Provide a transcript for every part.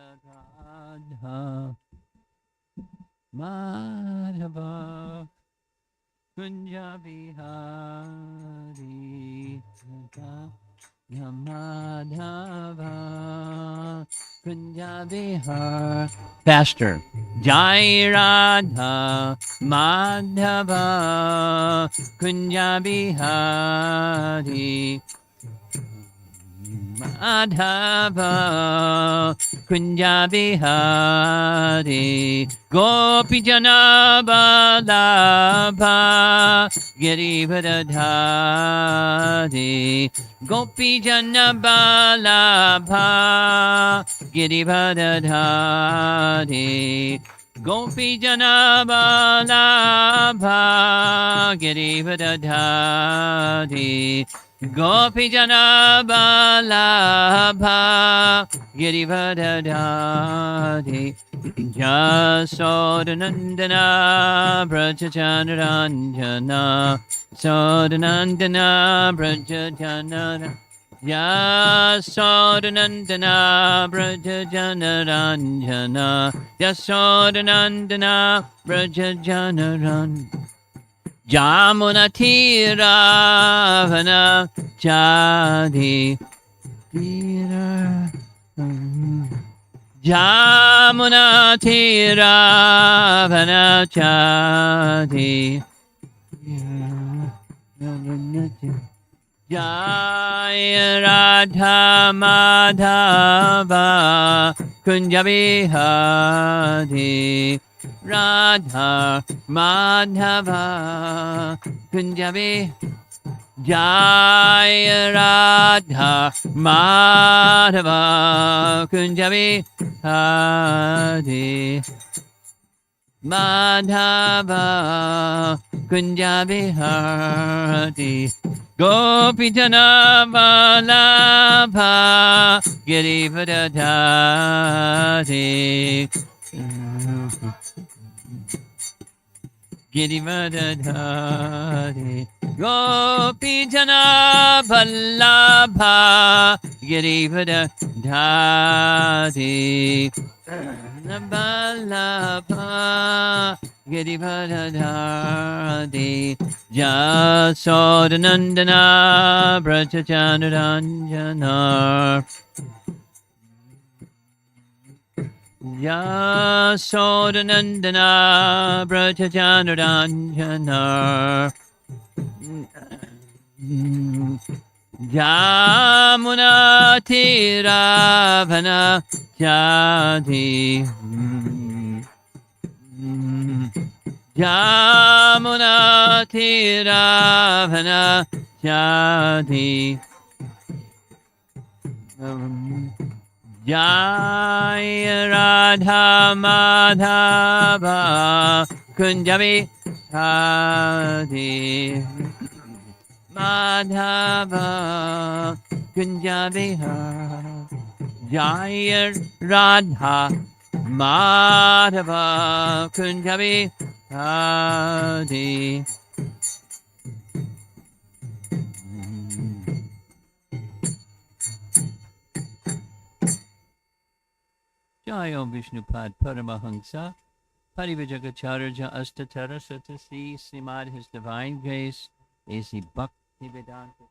Radha Madhava Kunja Bihari Madhava Kunja Bihar. Faster. Jai Radha Madhava Kunja Bihari Madhava Kunja Bihari Gopi Jana Vallabha Girivadadhari Gopi Jana Vallabha Girivadadhari Gopi Jana Vallabha Girivadadhari Gopi Jana Vallabha Girivadadhari Jasodanandana Brajachandranjana Sodanandana Brajachandana Jasodanandana Brajachandranjana Jasodanandana Brajachandran Jamunatiravana Jadi Tira Jamunatiravana Jadi Jaya Radha Madhava Kunjabihari Radha Madhava Kunjabi Jaya Radha Madhava Kunjabi Hari Madhava Kunjabi Hari Gopi Jana Vallabha Girivadadhari Girivadadhari Gopi Jana Vallabha Girivadadhari Vallabha Girivadadhari Jasodanandana Brajachandranjana Yasodanandana Brajachandranjana Jamunatiravana Jadi Jamunatiravana Jadi Jaya Radha Madhava Kunjabi Hadi Madhava Kunjabi Hadi Jaya Radha Madhava Kunjabi Hadi Jai Om Vishnupad Paramahansa Parivajagacharya Astatara Satasi Srimad His Divine Grace A.C. Bhaktivedanta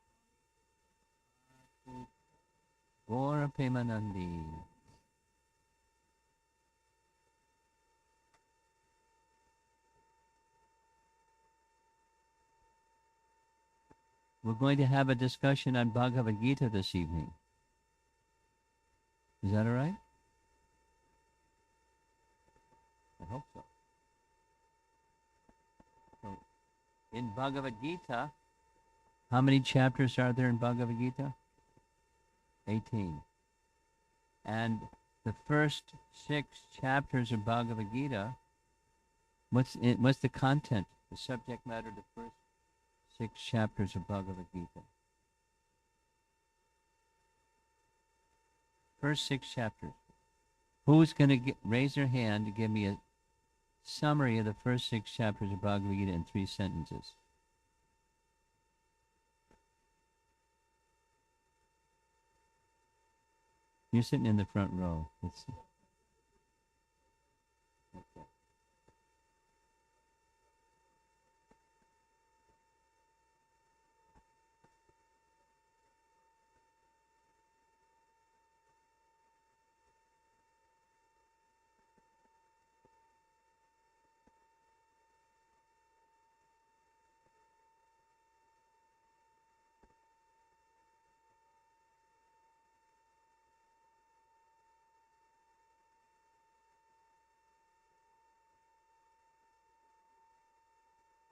Gaura Premanandi. We're going to have a discussion on Bhagavad Gita this evening. Is that all right? I hope so. So, in Bhagavad Gita, how many chapters are there in Bhagavad Gita? 18. And the first 6 chapters of Bhagavad Gita, what's the content, the subject matter of the first 6 chapters of Bhagavad Gita? First 6 chapters. Who's going to raise their hand to give me a summary of the first 6 chapters of Bhagavad Gita in 3 sentences? You're sitting in the front row.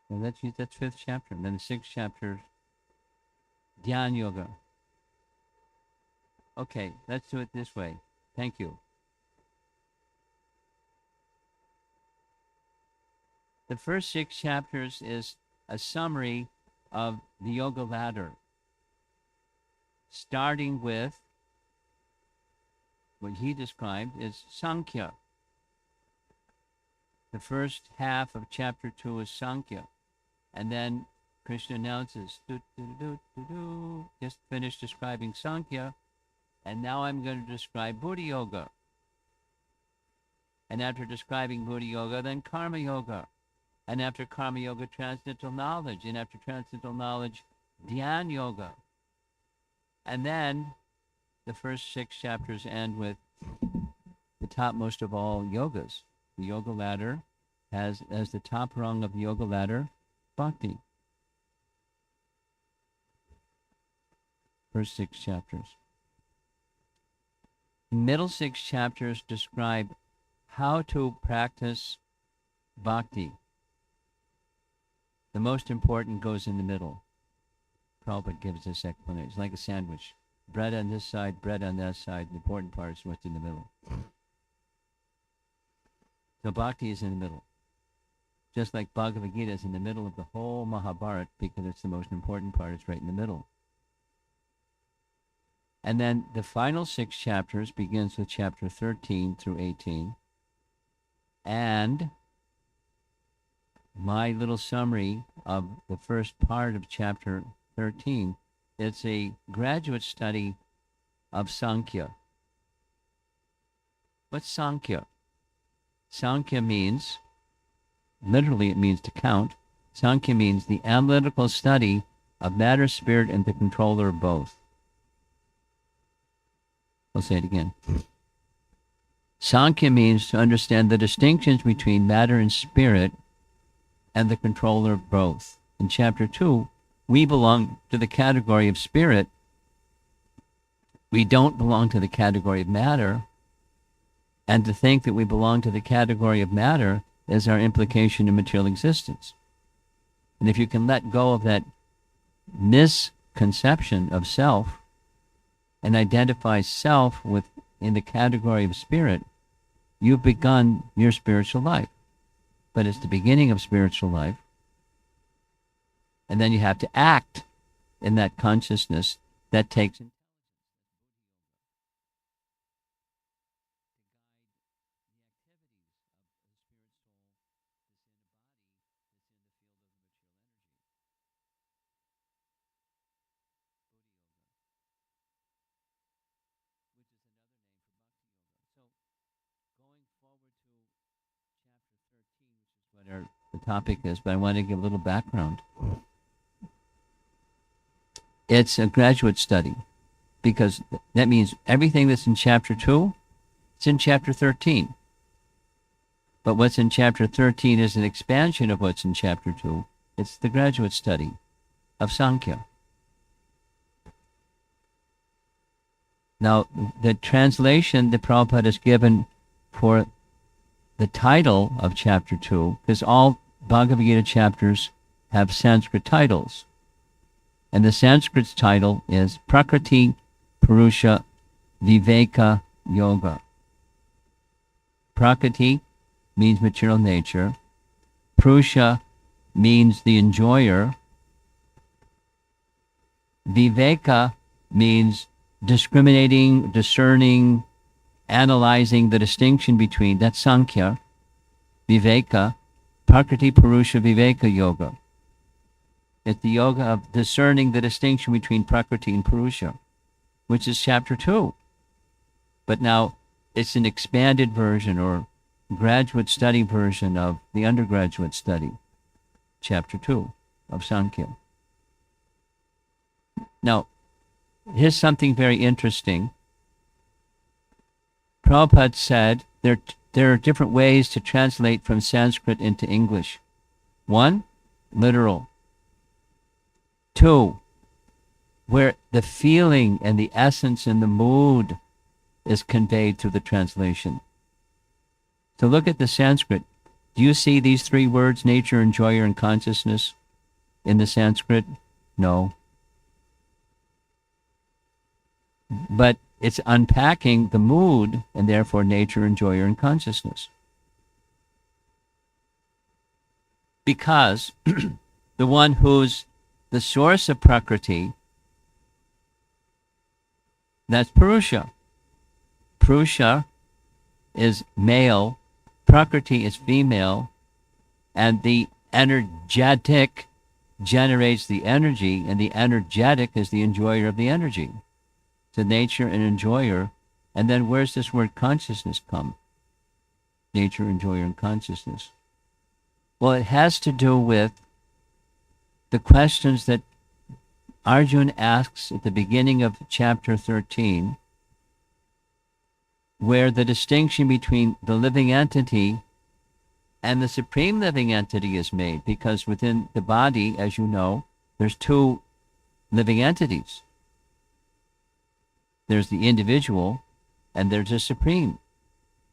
So that's fifth chapter. And then the sixth chapter, Dhyan Yoga. Okay, let's do it this way. Thank you. The first 6 chapters is a summary of the yoga ladder, starting with what he described as Sankhya. The first half of chapter 2 is Sankhya. And then Krishna announces, just finished describing Sankhya, and now I'm going to describe Buddha Yoga. And after describing Buddha Yoga, then Karma Yoga. And after Karma Yoga, Transcendental Knowledge. And after Transcendental Knowledge, Dhyan Yoga. And then the first 6 chapters end with the topmost of all yogas. The yoga ladder has as the top rung of the yoga ladder, Bhakti. First 6 chapters. The middle 6 chapters describe how to practice Bhakti. The most important goes in the middle. Prabhupada gives this explanation. It's like a sandwich. Bread on this side, bread on that side. The important part is what's in the middle. So Bhakti is in the middle. Just like Bhagavad Gita is in the middle of the whole Mahabharata because it's the most important part. It's right in the middle. And then the final 6 chapters begins with chapter 13 through 18. And my little summary of the first part of chapter 13, it's a graduate study of Sankhya. What's Sankhya? Sankhya means, literally it means to count. Sankhya means the analytical study of matter, spirit, and the controller of both. I'll say it again. Sankhya means to understand the distinctions between matter and spirit and the controller of both. In chapter 2, we belong to the category of spirit. We don't belong to the category of matter. And to think that we belong to the category of matter is our implication in material existence. And if you can let go of that misconception of self and identify self in the category of spirit, you've begun your spiritual life. But it's the beginning of spiritual life. And then you have to act in that consciousness that takes the topic is, but I want to give a little background. It's a graduate study because that means everything that's in chapter 2, it's in chapter 13. But what's in chapter 13 is an expansion of what's in chapter 2. It's the graduate study of Sankhya. Now, the translation that Prabhupada has given for the title of chapter 2, because all Bhagavad Gita chapters have Sanskrit titles. And the Sanskrit title is Prakriti Purusha Viveka Yoga. Prakriti means material nature. Purusha means the enjoyer. Viveka means discriminating, discerning, analyzing the distinction between, that's Sankhya, Viveka, Prakriti Purusha Viveka Yoga. It's the yoga of discerning the distinction between Prakriti and Purusha, which is chapter 2. But now it's an expanded version or graduate study version of the undergraduate study, chapter 2 of Sankhya. Now, here's something very interesting. Prabhupada said there are different ways to translate from Sanskrit into English. 1, literal. 2, where the feeling and the essence and the mood is conveyed through the translation. So look at the Sanskrit. Do you see these three words, nature, enjoyer, and consciousness, in the Sanskrit? No. But it's unpacking the mood, and therefore nature, enjoyer, and consciousness. Because the one who's the source of Prakriti, that's Purusha. Purusha is male, Prakriti is female, and the energetic generates the energy, and the energetic is the enjoyer of the energy. So nature and enjoyer. And then where's this word consciousness come? Nature, enjoyer, and consciousness. Well, it has to do with the questions that Arjuna asks at the beginning of chapter 13, where the distinction between the living entity and the supreme living entity is made, because within the body, as you know, there's two living entities. There's the individual and there's the supreme.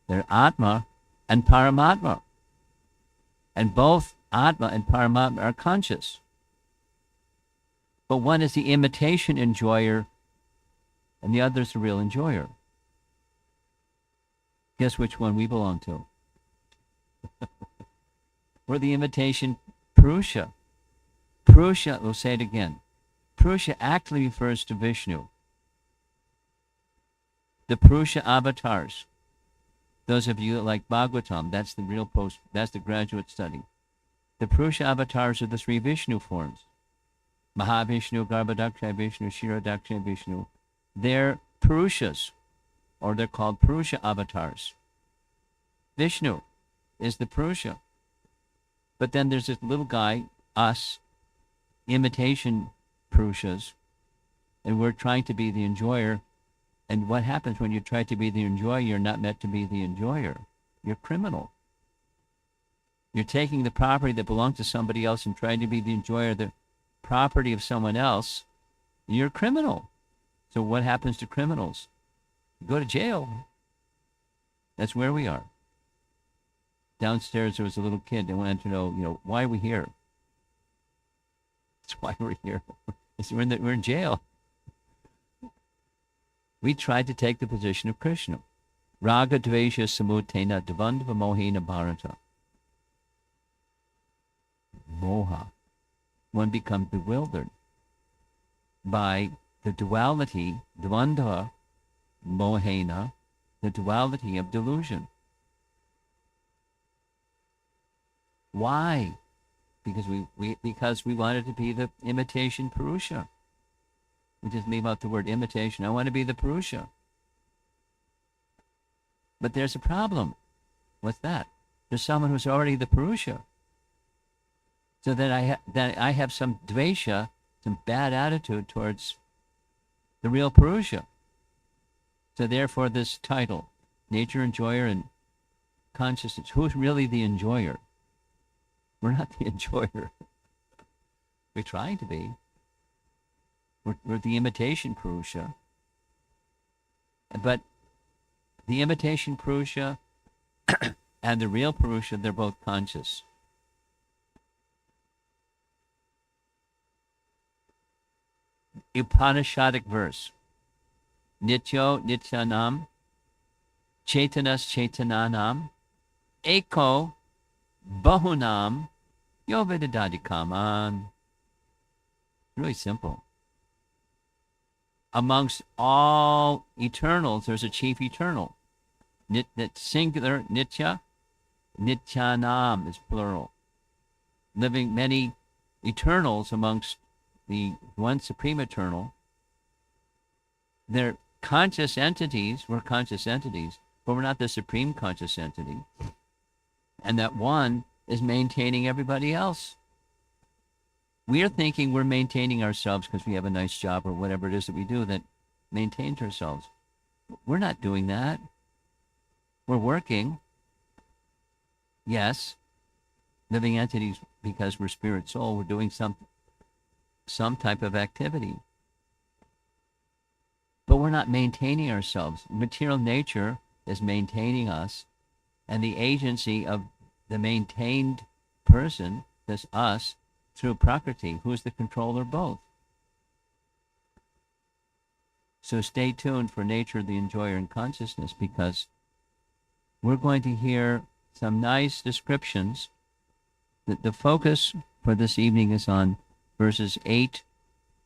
They're Atma and Paramatma. And both Atma and Paramatma are conscious. But one is the imitation enjoyer and the other is the real enjoyer. Guess which one we belong to? We're the imitation Purusha. Purusha, we'll say it again. Purusha actually refers to Vishnu. The Purusha avatars. Those of you that like Bhagavatam, that's the real that's the graduate study. The Purusha avatars are the three Vishnu forms. Mahavishnu, Garbhadakshay Vishnu, Shiradakshay Vishnu. They're Purushas, or they're called Purusha avatars. Vishnu is the Purusha. But then there's this little guy, us, imitation Purushas, and we're trying to be the enjoyer. And what happens when you try to be the enjoyer? You're not meant to be the enjoyer. You're criminal. You're taking the property that belongs to somebody else and trying to be the enjoyer of the property of someone else. You're a criminal. So what happens to criminals? You go to jail. That's where we are. Downstairs there was a little kid that wanted to know, why are we here? That's why we're here. We're in jail. We tried to take the position of Krishna. Raga dvesha samutena dvandva mohena bharata. Moha. One becomes bewildered by the duality, dvandva mohena, the duality of delusion. Why? Because we wanted to be the imitation Purusha. We just leave out the word imitation. I want to be the Purusha. But there's a problem. What's that? There's someone who's already the Purusha. So then I have some dvesha, some bad attitude towards the real Purusha. So therefore this title, nature, enjoyer, and consciousness. Who's really the enjoyer? We're not the enjoyer. We're trying to be. We're the imitation Purusha. But the imitation Purusha and the real Purusha, they're both conscious. Upanishadic verse. Nityo nityanam, chaitanas chaitananam, eko bahunam, yovedadadi kaman. Really simple. Amongst all eternals, there's a chief eternal. That's singular, nitya. Nityanam is plural. Living many eternals amongst the one supreme eternal. They're conscious entities. We're conscious entities, but we're not the supreme conscious entity. And that one is maintaining everybody else. We are thinking we're maintaining ourselves because we have a nice job or whatever it is that we do that maintains ourselves. We're not doing that. We're working. Yes, living entities, because we're spirit soul, we're doing some type of activity. But we're not maintaining ourselves. Material nature is maintaining us, and the agency of the maintained person, this us, through Prakriti, who is the controller of both. So stay tuned for Nature, the Enjoyer, and Consciousness, because we're going to hear some nice descriptions. The focus for this evening is on verses 8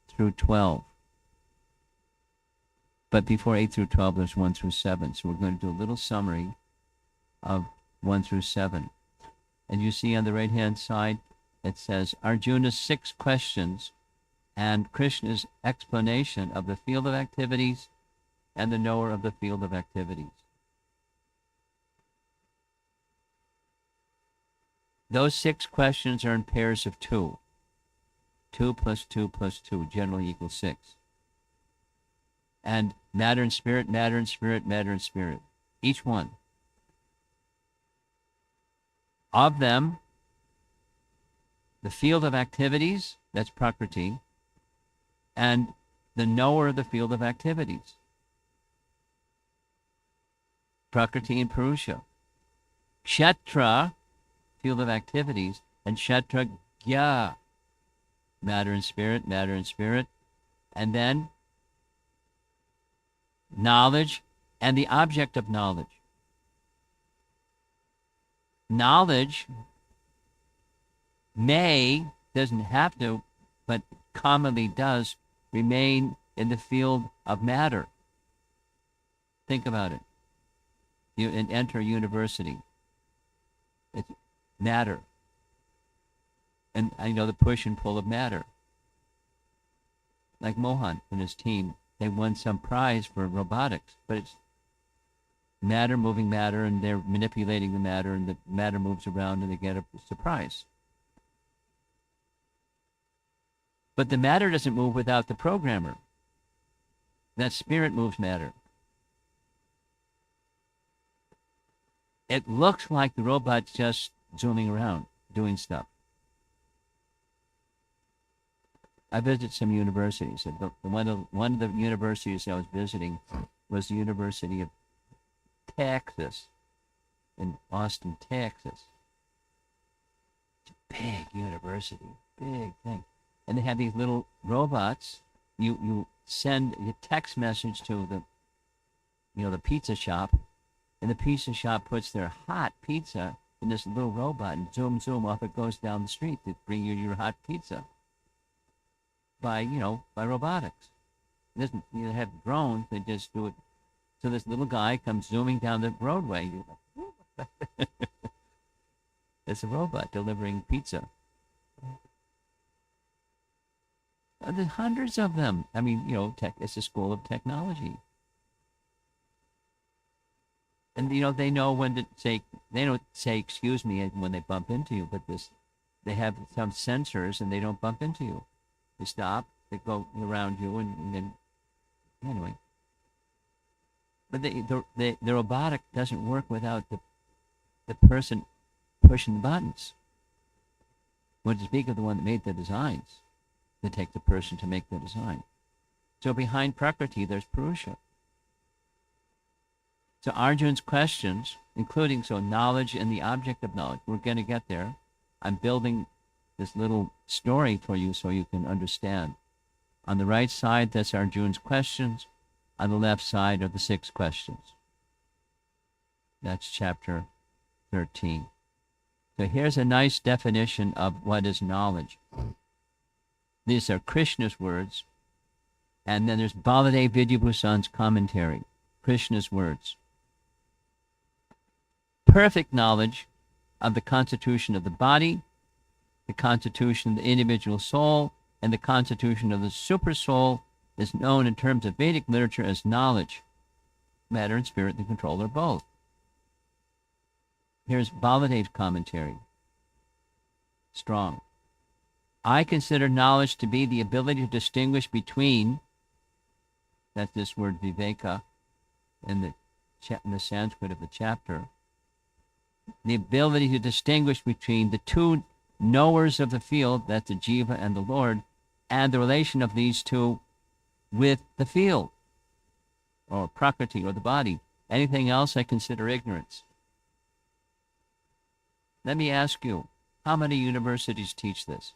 through 12. But before 8 through 12, there's 1 through 7. So we're going to do a little summary of 1 through 7. And you see on the right-hand side, it says Arjuna's 6 questions and Krishna's explanation of the field of activities and the knower of the field of activities. Those 6 questions are in pairs of 2. 2 plus 2 plus 2 generally equals 6. And matter and spirit, matter and spirit, matter and spirit. Each one. Of them, the field of activities, that's Prakriti, and the knower of the field of activities, Prakriti and Purusha. Kshetra, field of activities, and Kshetragya, matter and spirit, matter and spirit, and then knowledge and the object of knowledge. Knowledge doesn't have to, but commonly does, remain in the field of matter. Think about it. You enter a university. It's matter. And I know the push and pull of matter. Like Mohan and his team, they won some prize for robotics, but it's matter moving matter, and they're manipulating the matter, and the matter moves around, and they get a surprise. But the matter doesn't move without the programmer. That spirit moves matter. It looks like the robot's just zooming around, doing stuff. I visited some universities. One of the universities I was visiting was the University of Texas, in Austin, Texas. It's a big university, big thing. And they have these little robots. You send a text message to the pizza shop, and the pizza shop puts their hot pizza in this little robot, and zoom, off it goes down the street to bring you your hot pizza by robotics. It doesn't have drones, they just do it. So this little guy comes zooming down the roadway. It's a robot delivering pizza. There's hundreds of them. I mean, it's a school of technology. And, they know when to say, they don't say, excuse me, when they bump into you, but they have some sensors and they don't bump into you. They stop, they go around you, and then, anyway. But the robotic doesn't work without the person pushing the buttons. When to speak of the one that made the designs, it takes the person to make the design. So behind Prakriti, there's Purusha. So Arjun's questions, including knowledge and the object of knowledge, we're going to get there. I'm building this little story for you so you can understand. On the right side, that's Arjun's questions. On the left side are the 6 questions. That's chapter 13. So here's a nice definition of what is knowledge. These are Krishna's words. And then there's Baladev Vidyabhusan's commentary. Krishna's words. Perfect knowledge of the constitution of the body, the constitution of the individual soul, and the constitution of the supersoul is known in terms of Vedic literature as knowledge. Matter and spirit, the controller, both. Here's Baladev's commentary. Strong. I consider knowledge to be the ability to distinguish between, that's this word viveka in the Sanskrit of the chapter, the ability to distinguish between the two knowers of the field, that's the jiva and the Lord, and the relation of these two with the field, or prakriti, or the body. Anything else I consider ignorance. Let me ask you, how many universities teach this?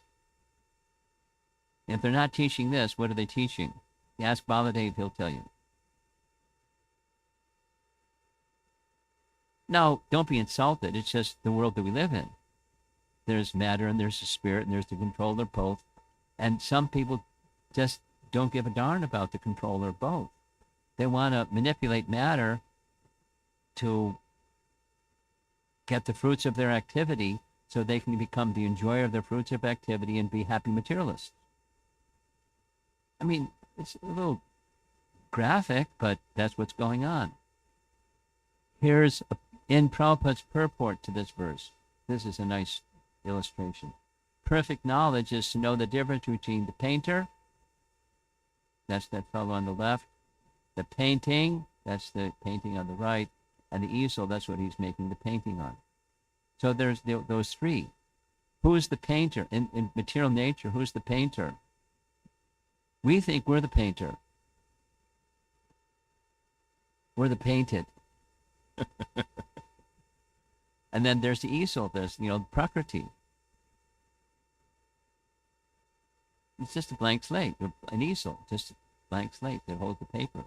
If they're not teaching this, what are they teaching? You ask Baladev, he'll tell you. No, don't be insulted. It's just the world that we live in. There's matter and there's the spirit and there's the controller of both. And some people just don't give a darn about the controller of both. They want to manipulate matter to get the fruits of their activity so they can become the enjoyer of their fruits of activity and be happy materialists. I mean, it's a little graphic, but that's what's going on. Here's in Prabhupada's purport to this verse. This is a nice illustration. Perfect knowledge is to know the difference between the painter, that's that fellow on the left, the painting, that's the painting on the right, and the easel, that's what he's making the painting on. So there's those three. Who's the painter? In material nature, who's the painter? We think we're the painter. We're the painted. And then there's the easel, there's, Prakriti. It's just a blank slate, an easel, just a blank slate that holds the paper.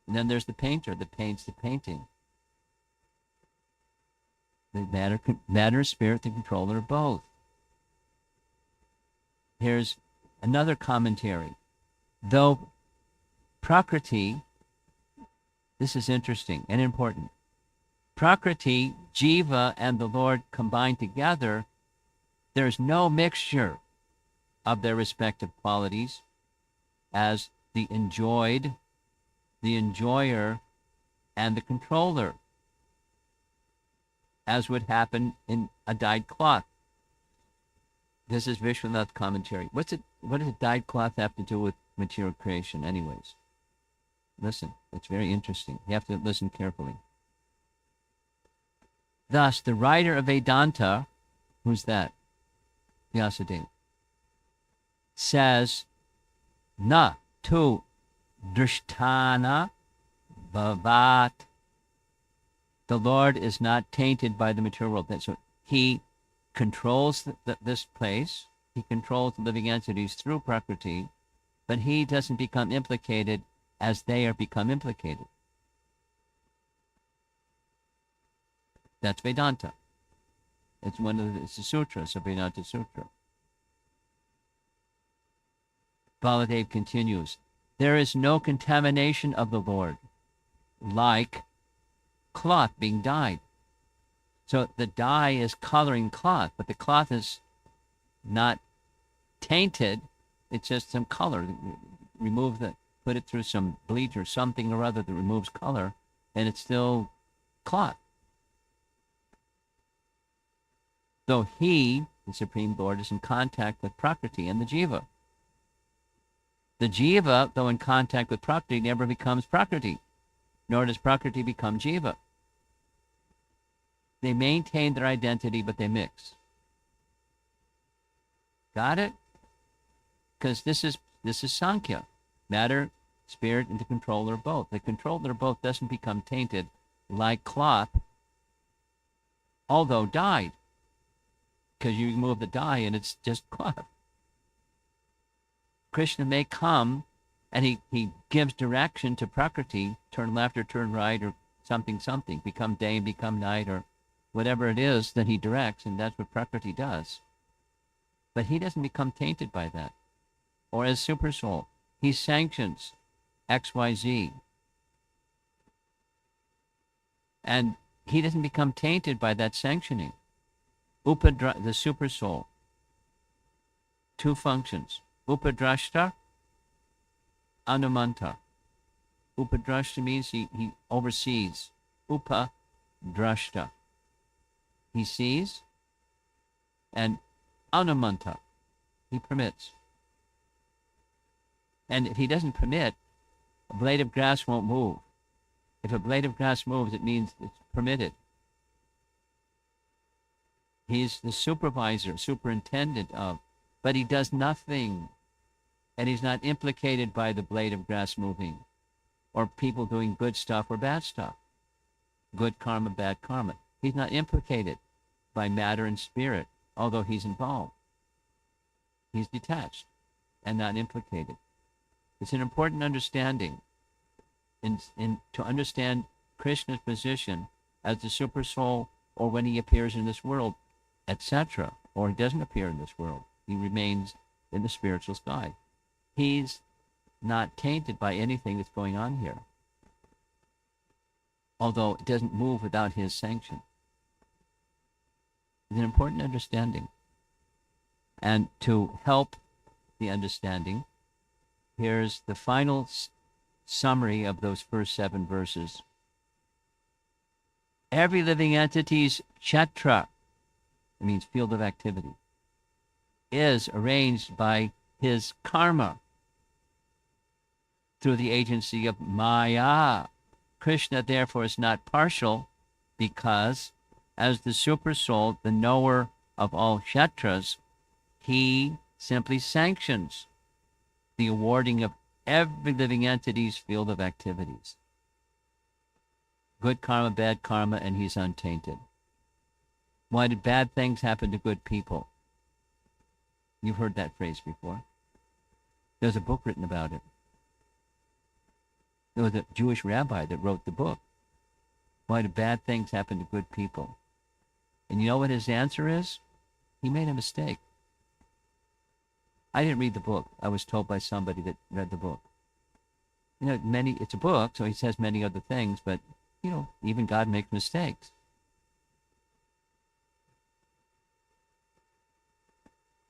And then there's the painter that paints the painting. The matter, spirit, the controller of both. Here's another commentary. Though Prakriti, this is interesting and important. Prakriti, Jiva, and the Lord combined together, there's no mixture of their respective qualities as the enjoyed, the enjoyer, and the controller, as would happen in a dyed cloth. This is Vishwanath's commentary. What does a dyed cloth have to do with material creation anyways? Listen, it's very interesting. You have to listen carefully. Thus, the writer of Vedanta, who's that? Vyasadeva, says, na tu drishtana bhavat. The Lord is not tainted by the material world. So he controls this place. He controls the living entities through Prakriti, but he doesn't become implicated as they are become implicated. That's Vedanta. It's it's the sutras of Vedanta Sutra. Baladev continues, there is no contamination of the Lord, like cloth being dyed. So the dye is coloring cloth, but the cloth is not tainted. It's just some color. Put it through some bleach or something or other that removes color, and it's still cloth. So he, the Supreme Lord, is in contact with Prakriti and the Jiva. The Jiva, though in contact with Prakriti, never becomes Prakriti, nor does Prakriti become Jiva. They maintain their identity, but they mix. Got it? Because this is Sankhya. Matter, spirit, and the controller of both. The controller of both doesn't become tainted like cloth, although dyed, because you remove the dye and it's just cloth. Krishna may come and he gives direction to Prakriti, turn left or turn right or something, become day and become night or whatever it is that he directs, and that's what Prakriti does. But he doesn't become tainted by that. Or as Super Soul, he sanctions XYZ. And he doesn't become tainted by that sanctioning. The Super Soul, two functions. Upadrashta, Anumanta. Upadrashta means he oversees. Upadrashta, he sees. And Anumanta, he permits. And if he doesn't permit, a blade of grass won't move. If a blade of grass moves, it means it's permitted. He's the supervisor, superintendent of, but he does nothing. And he's not implicated by the blade of grass moving or people doing good stuff or bad stuff. Good karma, bad karma. He's not implicated. by matter and spirit, although he's involved. He's detached and not implicated. It's an important understanding to understand Krishna's position as the super soul, or when he appears in this world, etc., or he doesn't appear in this world. He remains in the spiritual sky. He's not tainted by anything that's going on here, although it doesn't move without his sanction. It's an important understanding. And to help the understanding, here's the final summary of those first 7 verses. Every living entity's kshetra, it means field of activity, is arranged by his karma through the agency of Maya. Krishna, therefore, is not partial because, as the super soul, the knower of all kshetras, he simply sanctions the awarding of every living entity's field of activities. Good karma, bad karma, and he's untainted. Why did bad things happen to good people? You've heard that phrase before. There's a book written about it. There was a Jewish rabbi that wrote the book. Why do bad things happen to good people? And you know what his answer is? He made a mistake. I didn't read the book. I was told by somebody that read the book. You know, it's a book, so he says many other things, but, you know, even God makes mistakes.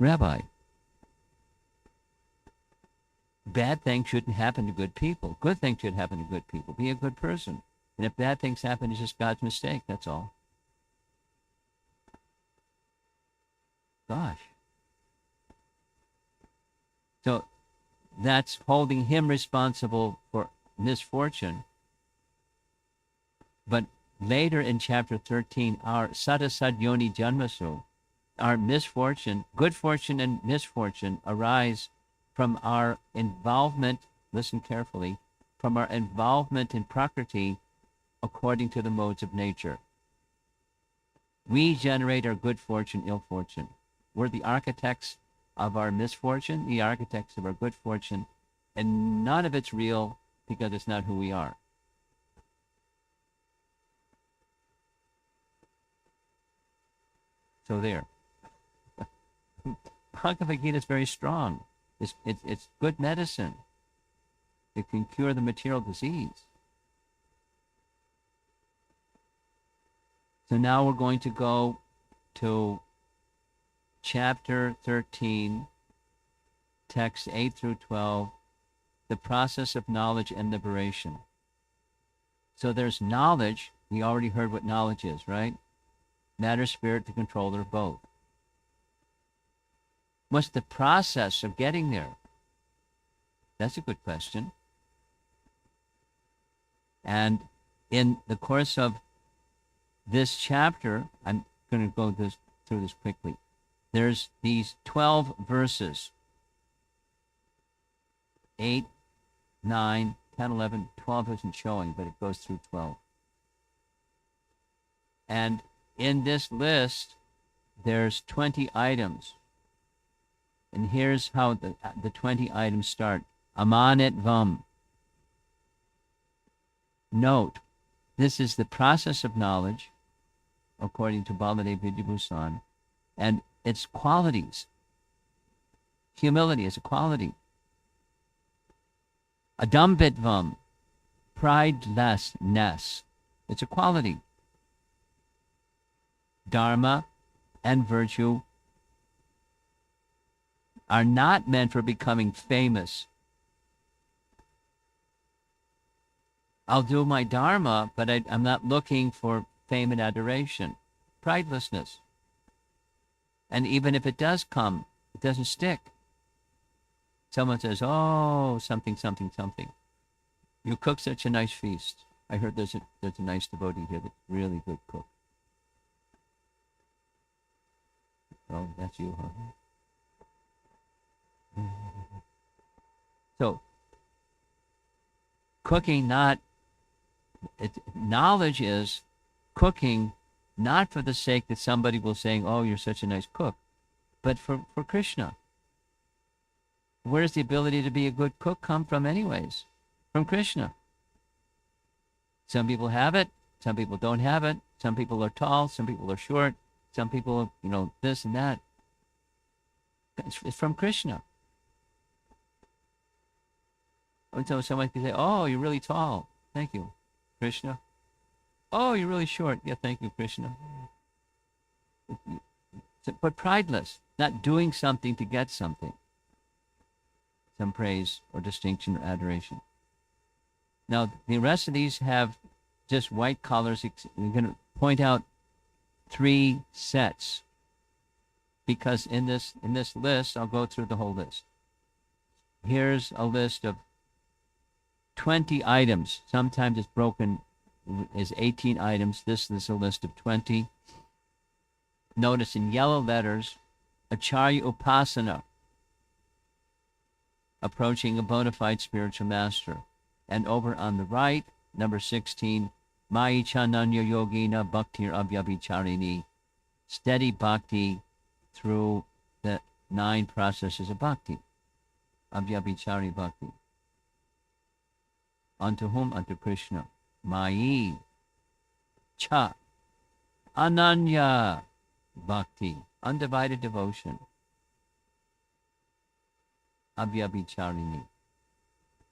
Rabbi, bad things shouldn't happen to good people. Good things should happen to good people. Be a good person. And if bad things happen, it's just God's mistake. That's all. Gosh. So that's holding him responsible for misfortune. But later in chapter 13, our sadasad yoni janmasu, our misfortune, good fortune and misfortune arise from our involvement, listen carefully, from our involvement in Prakriti according to the modes of nature. We generate our good fortune, ill fortune. We're the architects of our misfortune, the architects of our good fortune, and none of it's real because it's not who we are. So there. Bhagavad Gita is very strong. It's good medicine. It can cure the material disease. So now we're going to go to chapter 13, text 8 through 12, the process of knowledge and liberation. So there's knowledge. We already heard what knowledge is, right? Matter, spirit, the controller of both. What's the process of getting there? That's a good question. And in the course of this chapter, I'm going to go through this quickly. There's these 12 verses. 8, 9, 10, 11, 12 isn't showing, but it goes through 12. And in this list, there's 20 items. And here's how the 20 items start. Amanit Vam. Note, this is the process of knowledge, according to Baladev Vidyabhusan, and its qualities. Humility is a quality. Adambitvam, pridelessness. It's a quality. Dharma and virtue are not meant for becoming famous. I'll do my dharma, but I'm not looking for fame and adoration. Pridelessness. And even if it does come, it doesn't stick. Someone says, oh, something, something, something. You cook such a nice feast. I heard there's a nice devotee here that's really good cook. Oh, that's you, huh? So, cooking knowledge is cooking not for the sake that somebody will say, oh, you're such a nice cook, but for Krishna. Where does the ability to be a good cook come from anyways? From Krishna. Some people have it, some people don't have it, some people are tall, some people are short, some people, this and that. It's from Krishna. And so someone can say, oh, you're really tall. Thank you, Krishna. Oh, you're really short. Yeah, thank you, Krishna. But prideless, not doing something to get something. Some praise or distinction or adoration. Now, the rest of these have just white colors. We're going to point out 3 sets, because in this list, I'll go through the whole list. Here's a list of 20 items. Sometimes it's broken as 18 items. This is a list of 20. Notice in yellow letters, Acharya Upasana, approaching a bona fide spiritual master. And over on the right, number 16, Mai Chananya Yogina Bhaktir Avyabhicharini, steady bhakti through the 9 processes of bhakti, Avyabhichari bhakti. Unto whom? Unto Krishna. Mai Cha Ananya Bhakti, undivided devotion. Avyabhicharini.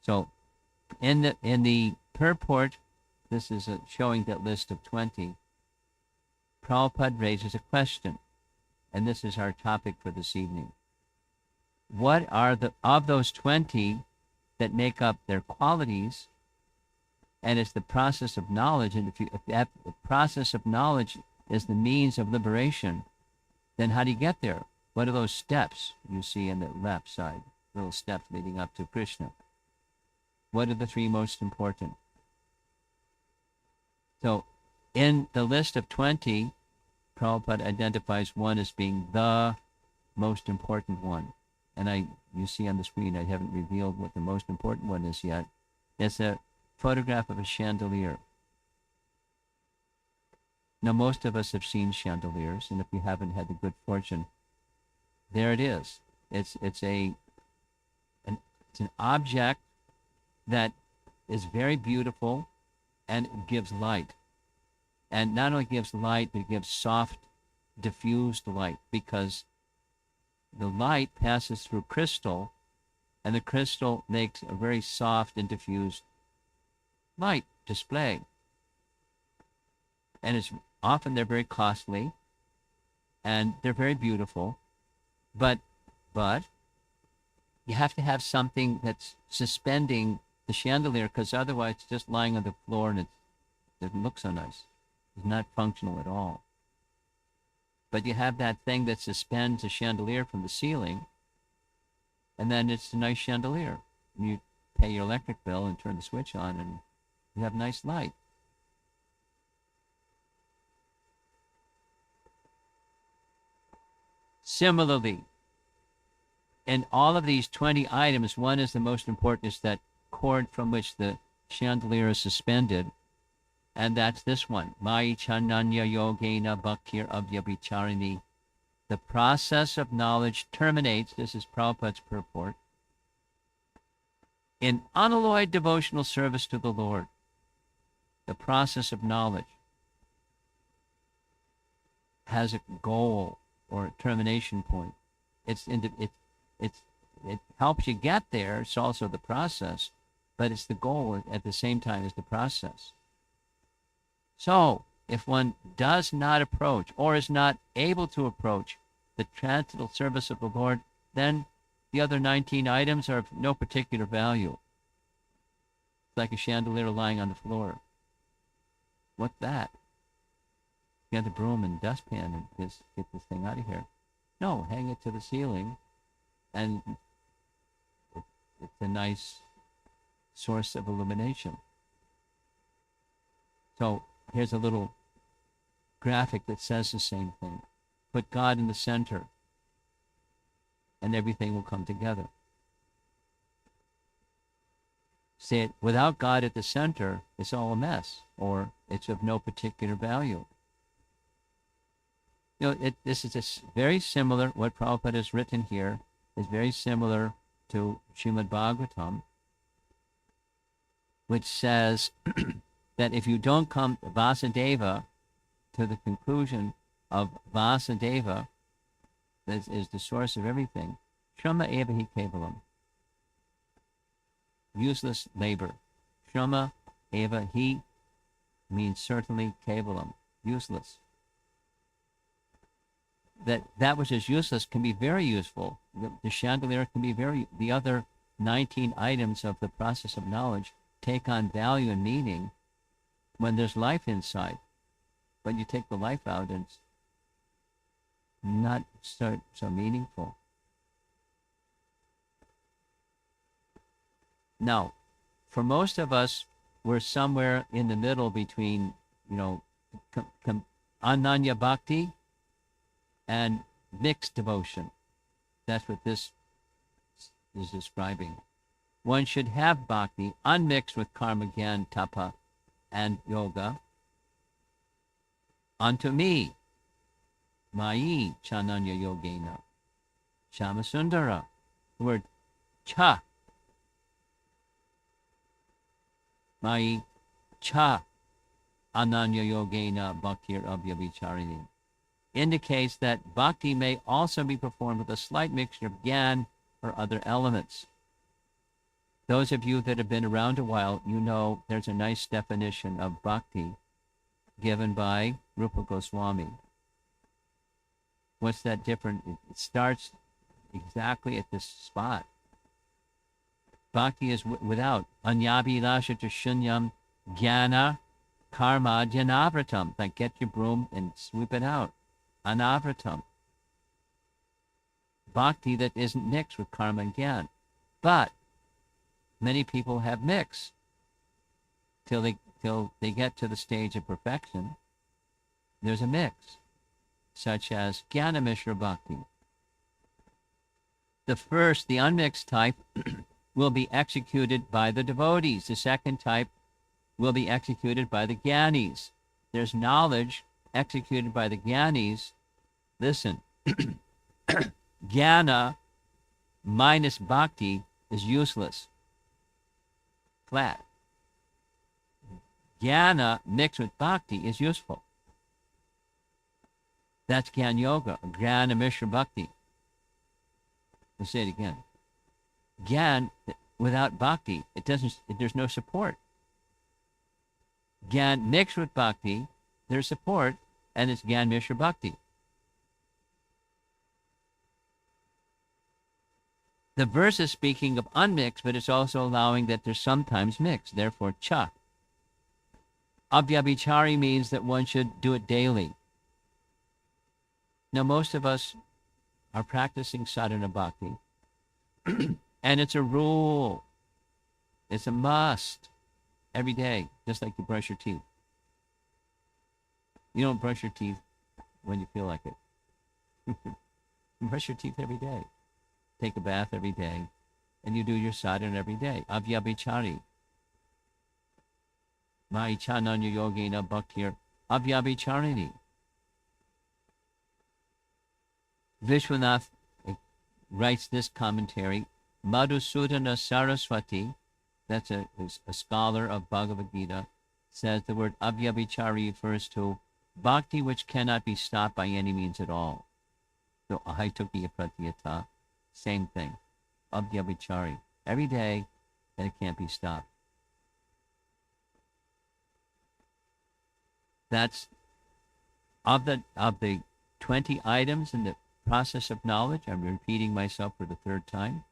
So in the purport, this is showing that list of 20. Prabhupada raises a question, and this is our topic for this evening. What are of those 20 that make up their qualities? And it's the process of knowledge. And if that the process of knowledge is the means of liberation, then how do you get there? What are those steps you see on the left side? Little steps leading up to Krishna. What are the 3 most important? So in the list of 20, Prabhupada identifies one as being the most important one. And you see on the screen, I haven't revealed what the most important one is yet. It's a photograph of a chandelier. Now, most of us have seen chandeliers, and if you haven't had the good fortune, there it is. It's an object that is very beautiful and gives light. And not only gives light, but it gives soft, diffused light, because the light passes through crystal, and the crystal makes a very soft and diffused light display. And they're very costly, and they're very beautiful, but you have to have something that's suspending the chandelier, because otherwise it's just lying on the floor and it doesn't look so nice. It's not functional at all. But you have that thing that suspends the chandelier from the ceiling, and then it's a nice chandelier. You pay your electric bill and turn the switch on, and you have nice light. Similarly, in all of these 20 items, one is the most important, is that cord from which the chandelier is suspended, and that's this one. Mai Chananya Yogena Bhaktir Avyabhicharini. The process of knowledge terminates, this is Prabhupada's purport, in unalloyed devotional service to the Lord. The process of knowledge has a goal or a termination point. It helps you get there. It's also the process, but it's the goal at the same time as the process. So if one does not approach or is not able to approach the transcendental service of the Lord, then the other 19 items are of no particular value. It's like a chandelier lying on the floor. What's that? You have the broom and dustpan and just get this thing out of here. No, hang it to the ceiling, and it's a nice source of illumination. So here's a little graphic that says the same thing. Put God in the center, and everything will come together. Say it, without God at the center, it's all a mess, or it's of no particular value. This is very similar. What Prabhupada has written here is very similar to Srimad Bhagavatam, which says that if you don't come Vasudeva to the conclusion of Vasudeva, that is the source of everything, Shrama eva hi kevalam, useless labor. Shrama eva hi means certainly, kevalam, useless. That which is useless can be very useful. The chandelier can be the other 19 items of the process of knowledge take on value and meaning when there's life inside. But you take the life out and it's not so meaningful. Now, for most of us, we're somewhere in the middle between, Ananya Bhakti and mixed devotion. That's what this is describing. One should have bhakti unmixed with karma, gyan, tapa, and yoga. Unto me, Mayi Chananya Yogena, Shamasundara. The word cha, Mayi cha Ananya Yogena Bhaktir Abhyavicharini, indicates that bhakti may also be performed with a slight mixture of gyan or other elements. Those of you that have been around a while, there's a nice definition of bhakti given by Rupa Goswami. What's that different? It starts exactly at this spot. Bhakti is without anyabhilasha shunyam jnana karma janavratam. Like, get your broom and sweep it out. Anavratam. Bhakti that isn't mixed with karma and gyan. But many people have mix till they get to the stage of perfection. There's a mix, such as Jnana Mishra Bhakti. The unmixed type, will be executed by the devotees. The second type will be executed by the Gyanis. There's knowledge executed by the Gyanis. Listen, Jnana minus Bhakti is useless. Flat. Jnana mixed with Bhakti is useful. That's Gyan Yoga, Jnana Mishra Bhakti. I'll say it again. Gyan without Bhakti, there's no support. Gyan mixed with Bhakti, there's support, and it's Gyan Mishra Bhakti. The verse is speaking of unmixed, but it's also allowing that there's sometimes mixed, therefore cha. Abhyabhichari means that one should do it daily. Now, most of us are practicing sadhana bhakti, and it's a rule. It's a must every day, just like you brush your teeth. You don't brush your teeth when you feel like it. You brush your teeth every day. Take a bath every day, and you do your sadhana every day. Avyabhichari. Maichananya yogena bhaktir avyabhicharini. Vishwanath writes this commentary. Madhusudana Saraswati, that's a scholar of Bhagavad Gita, says the word avyabhichari refers to bhakti which cannot be stopped by any means at all. So ahaitukya pratyata, same thing. Avyabhichari. Every day, and it can't be stopped. That's of the 20 items in the process of knowledge. I'm repeating myself for the third time.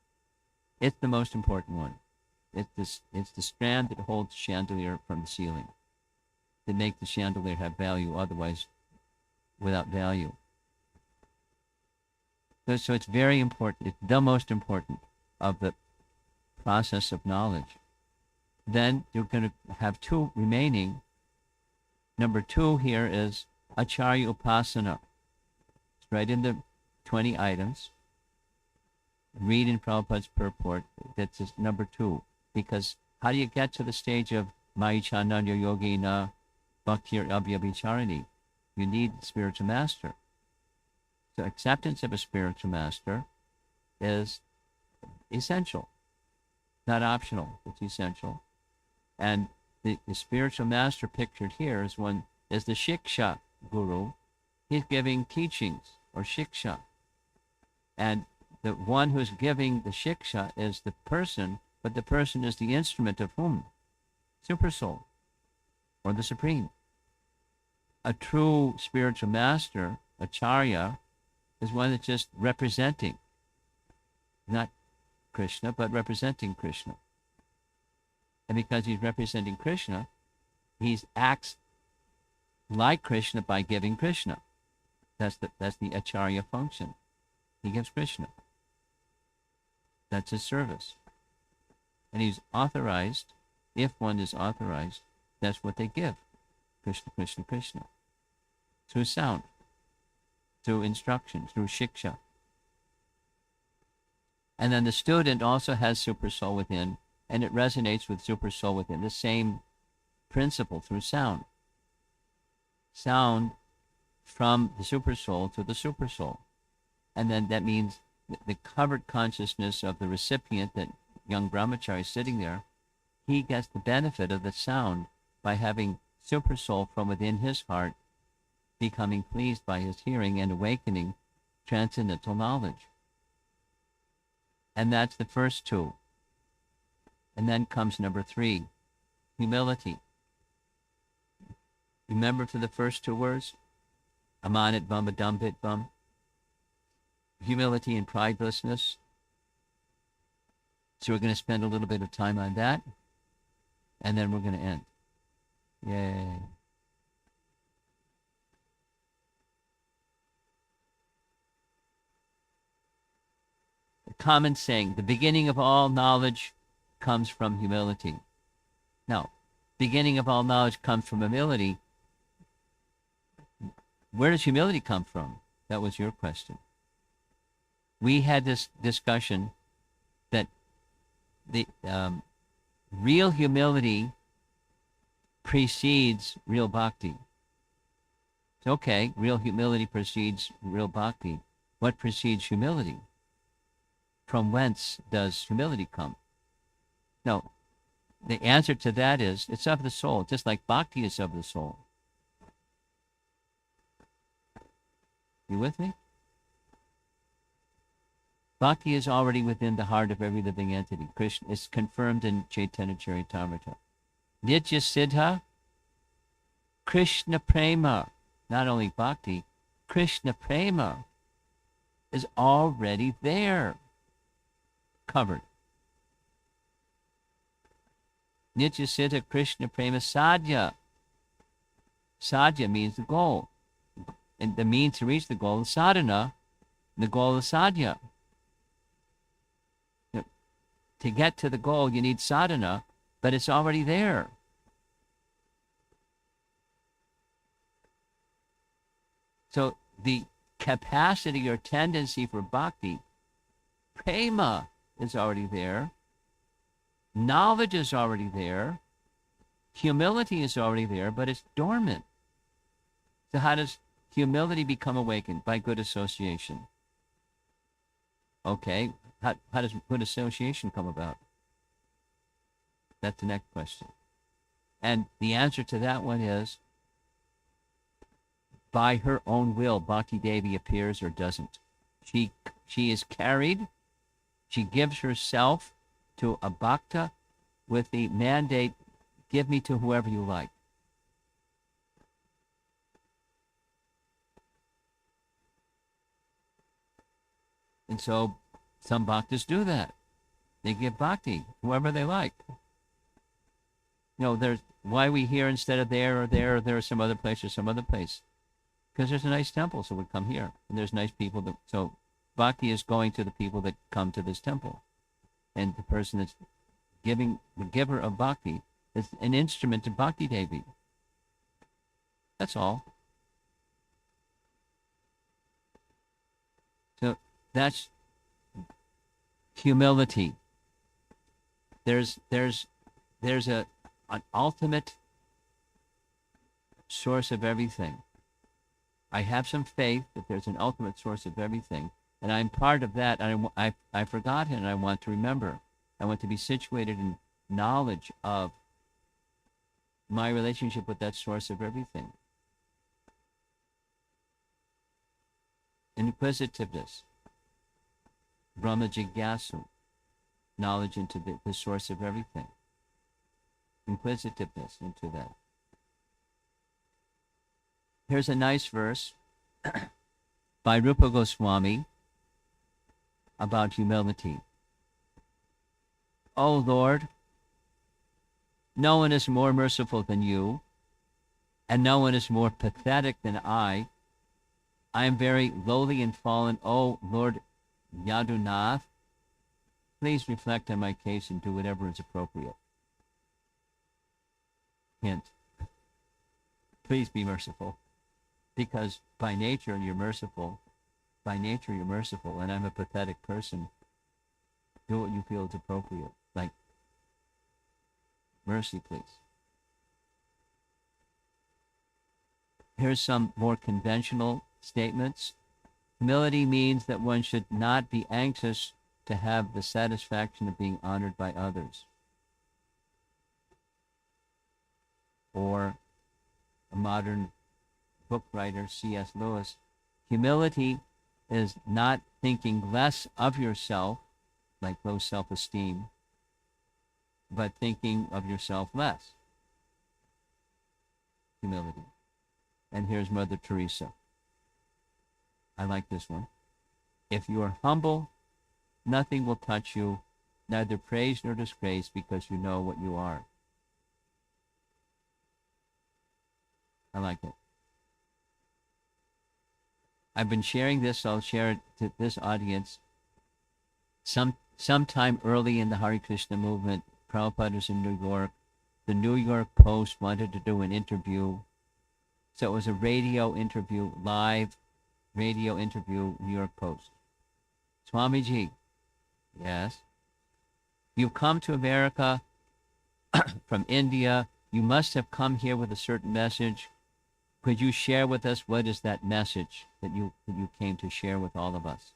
It's the most important one. It's the strand that holds the chandelier from the ceiling, that make the chandelier have value, otherwise without value. So it's very important. It's the most important of the process of knowledge. Then you're going to have two remaining. Number 2 here is Acharya Upasana. It's right in the 20 items. Read in Prabhupada's purport. That's number 2. Because how do you get to the stage of Maichananya Yogena Bhaktir Abhyabhicharini? You need spiritual master. So acceptance of a spiritual master is essential, not optional. It's essential. And the spiritual master pictured here is the shiksha guru. He's giving teachings or shiksha. And the one who's giving the shiksha is the person, but the person is the instrument of whom? Supersoul, or the Supreme. A true spiritual master, acharya, is one that's just representing, not Krishna, but representing Krishna. And because he's representing Krishna, he acts like Krishna by giving Krishna. That's the acharya function. He gives Krishna. That's his service. And he's authorized, if one is authorized, that's what they give. Krishna, Krishna, Krishna. Through sound, through instruction, through shiksha. And then the student also has super soul within, and it resonates with super soul within. The same principle through sound. Sound from the super soul to the super soul. And then that means the covered consciousness of the recipient, that young brahmachari sitting there, he gets the benefit of the sound by having super soul from within his heart becoming pleased by his hearing and awakening transcendental knowledge. And that's the first two. And then comes number 3, humility. Remember for the first two words? Amanit bum, adumbit bum. Humility and pridelessness. So we're going to spend a little bit of time on that, and then we're going to end. Yay. The common saying, the beginning of all knowledge comes from humility. Now, beginning of all knowledge comes from humility. Where does humility come from? That was your question. We had this discussion that the real humility precedes real bhakti. It's okay, real humility precedes real bhakti. What precedes humility? From whence does humility come? No, the answer to that is it's of the soul, just like bhakti is of the soul. You with me? Bhakti is already within the heart of every living entity. Krishna is confirmed in Chaitanya Charitamrita. Nitya Siddha, Krishna Prema, not only Bhakti, Krishna Prema is already there, covered. Nitya Siddha Krishna Prema Sadhya. Sadhya means the goal. And the means to reach the goal is sadhana, the goal is sadhya. To get to the goal, you need sadhana, but it's already there. So the capacity or tendency for bhakti, prema, is already there. Knowledge is already there. Humility is already there, but it's dormant. So how does humility become awakened? By good association. Okay, how does good association come about? That's the next question. And the answer to that one is, by her own will, Bhakti Devi appears or doesn't. She is carried. She gives herself to a bhakta with the mandate, give me to whoever you like. And so some bhaktas do that. They give bhakti, whoever they like. You know, there's why we here instead of there or there or there or some other place or some other place. Because there's a nice temple, so we come here. And there's nice people. So bhakti is going to the people that come to this temple. And the person that's giving, the giver of bhakti, is an instrument of Bhakti Devi. That's all. So that's humility. There's an ultimate source of everything. I have some faith that there's an ultimate source of everything, and I'm part of that. And I've forgotten, and I want to remember. I want to be situated in knowledge of my relationship with that source of everything. Inquisitiveness, Brahma Jigyasu, knowledge into the source of everything. Inquisitiveness into that. Here's a nice verse by Rupa Goswami about humility. O Lord, no one is more merciful than you, and no one is more pathetic than I. I am very lowly and fallen. O Lord Yadunath, please reflect on my case and do whatever is appropriate. Hint. Please be merciful, because by nature you're merciful. By nature you're merciful, and I'm a pathetic person. Do what you feel is appropriate. Like, mercy, please. Here's some more conventional statements. Humility means that one should not be anxious to have the satisfaction of being honored by others. Or a modern book writer, C.S. Lewis, humility is not thinking less of yourself, like low self-esteem, but thinking of yourself less. Humility. And here's Mother Teresa. I like this one. If you are humble, nothing will touch you, neither praise nor disgrace, because you know what you are. I like it. I've been sharing this, so I'll share it to this audience. Sometime early in the Hare Krishna movement, Prabhupada was in New York. The New York Post wanted to do an interview. So it was a radio interview, live radio interview, New York Post. Swamiji, yes? You've come to America from India. You must have come here with a certain message. Could you share with us what is that message that you came to share with all of us?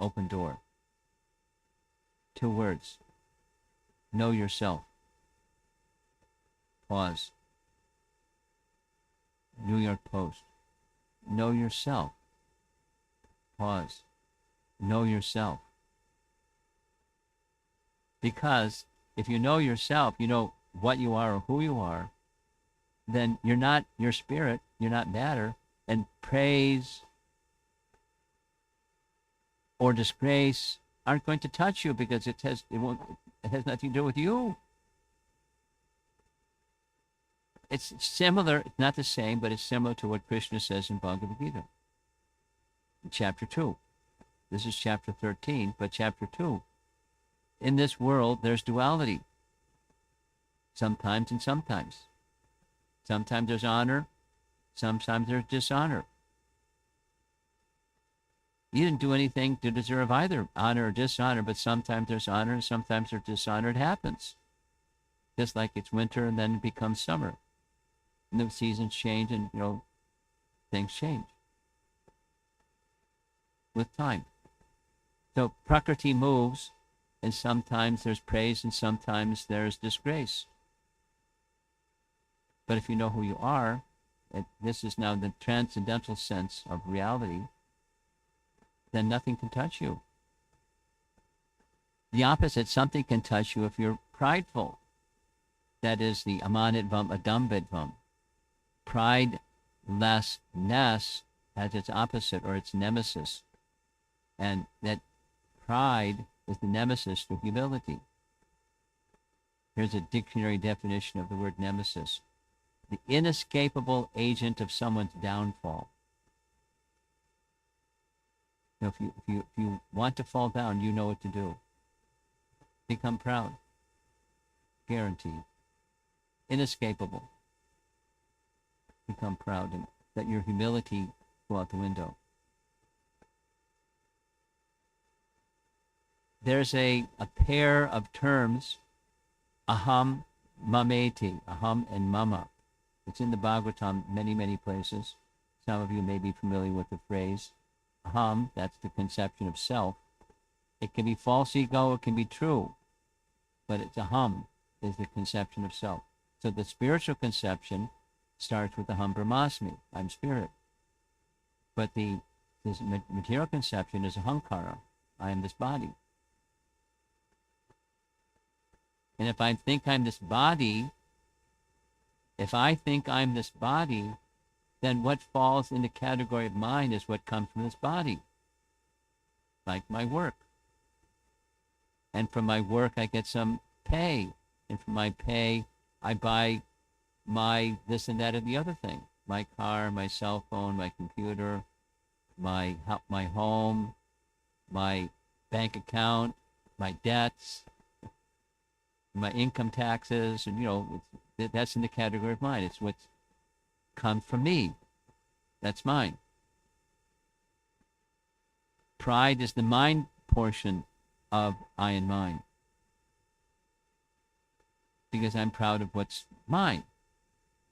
Open door. 2 words. Know yourself. Pause. New York Post. Know yourself. Pause. Know yourself. Because if you know yourself, you know what you are or who you are, then you're not your spirit, you're not matter, and praise or disgrace aren't going to touch you because it has nothing to do with you. It's similar, it's not the same, but it's similar to what Krishna says in Bhagavad Gita, in chapter 2. This is chapter 13, but chapter 2. In this world, there's duality. Sometimes and sometimes. Sometimes there's honor. Sometimes there's dishonor. You didn't do anything to deserve either honor or dishonor, but sometimes there's honor and sometimes there's dishonor. It happens. Just like it's winter and then it becomes summer. And the seasons change and, things change with time. So Prakriti moves, and sometimes there's praise and sometimes there's disgrace. But if you know who you are, this is now the transcendental sense of reality, then nothing can touch you. The opposite, something can touch you if you're prideful. That is the amanitvam, adambitvam. Pridelessness has its opposite or its nemesis. And that pride is the nemesis to humility. Here's a dictionary definition of the word nemesis. The inescapable agent of someone's downfall. If you want to fall down, you know what to do. Become proud. Guaranteed. Inescapable. Become proud and let your humility go out the window. There's a pair of terms, aham, mameti, aham and mama. It's in the Bhagavatam many, many places. Some of you may be familiar with the phrase aham, that's the conception of self. It can be false ego, it can be true, but it's aham is the conception of self. So the spiritual conception starts with aham brahmasmi, I'm spirit. But this material conception is ahankara, I am this body. And if I think I'm this body, then what falls in the category of mind is what comes from this body, like my work. And from my work, I get some pay. And from my pay, I buy my this and that and the other thing. My car, my cell phone, my computer, my home, my bank account, my debts, my income taxes. And, that's in the category of mine. It's what's come from me. That's mine. Pride is the mind portion of I and mine, because I'm proud of what's mine.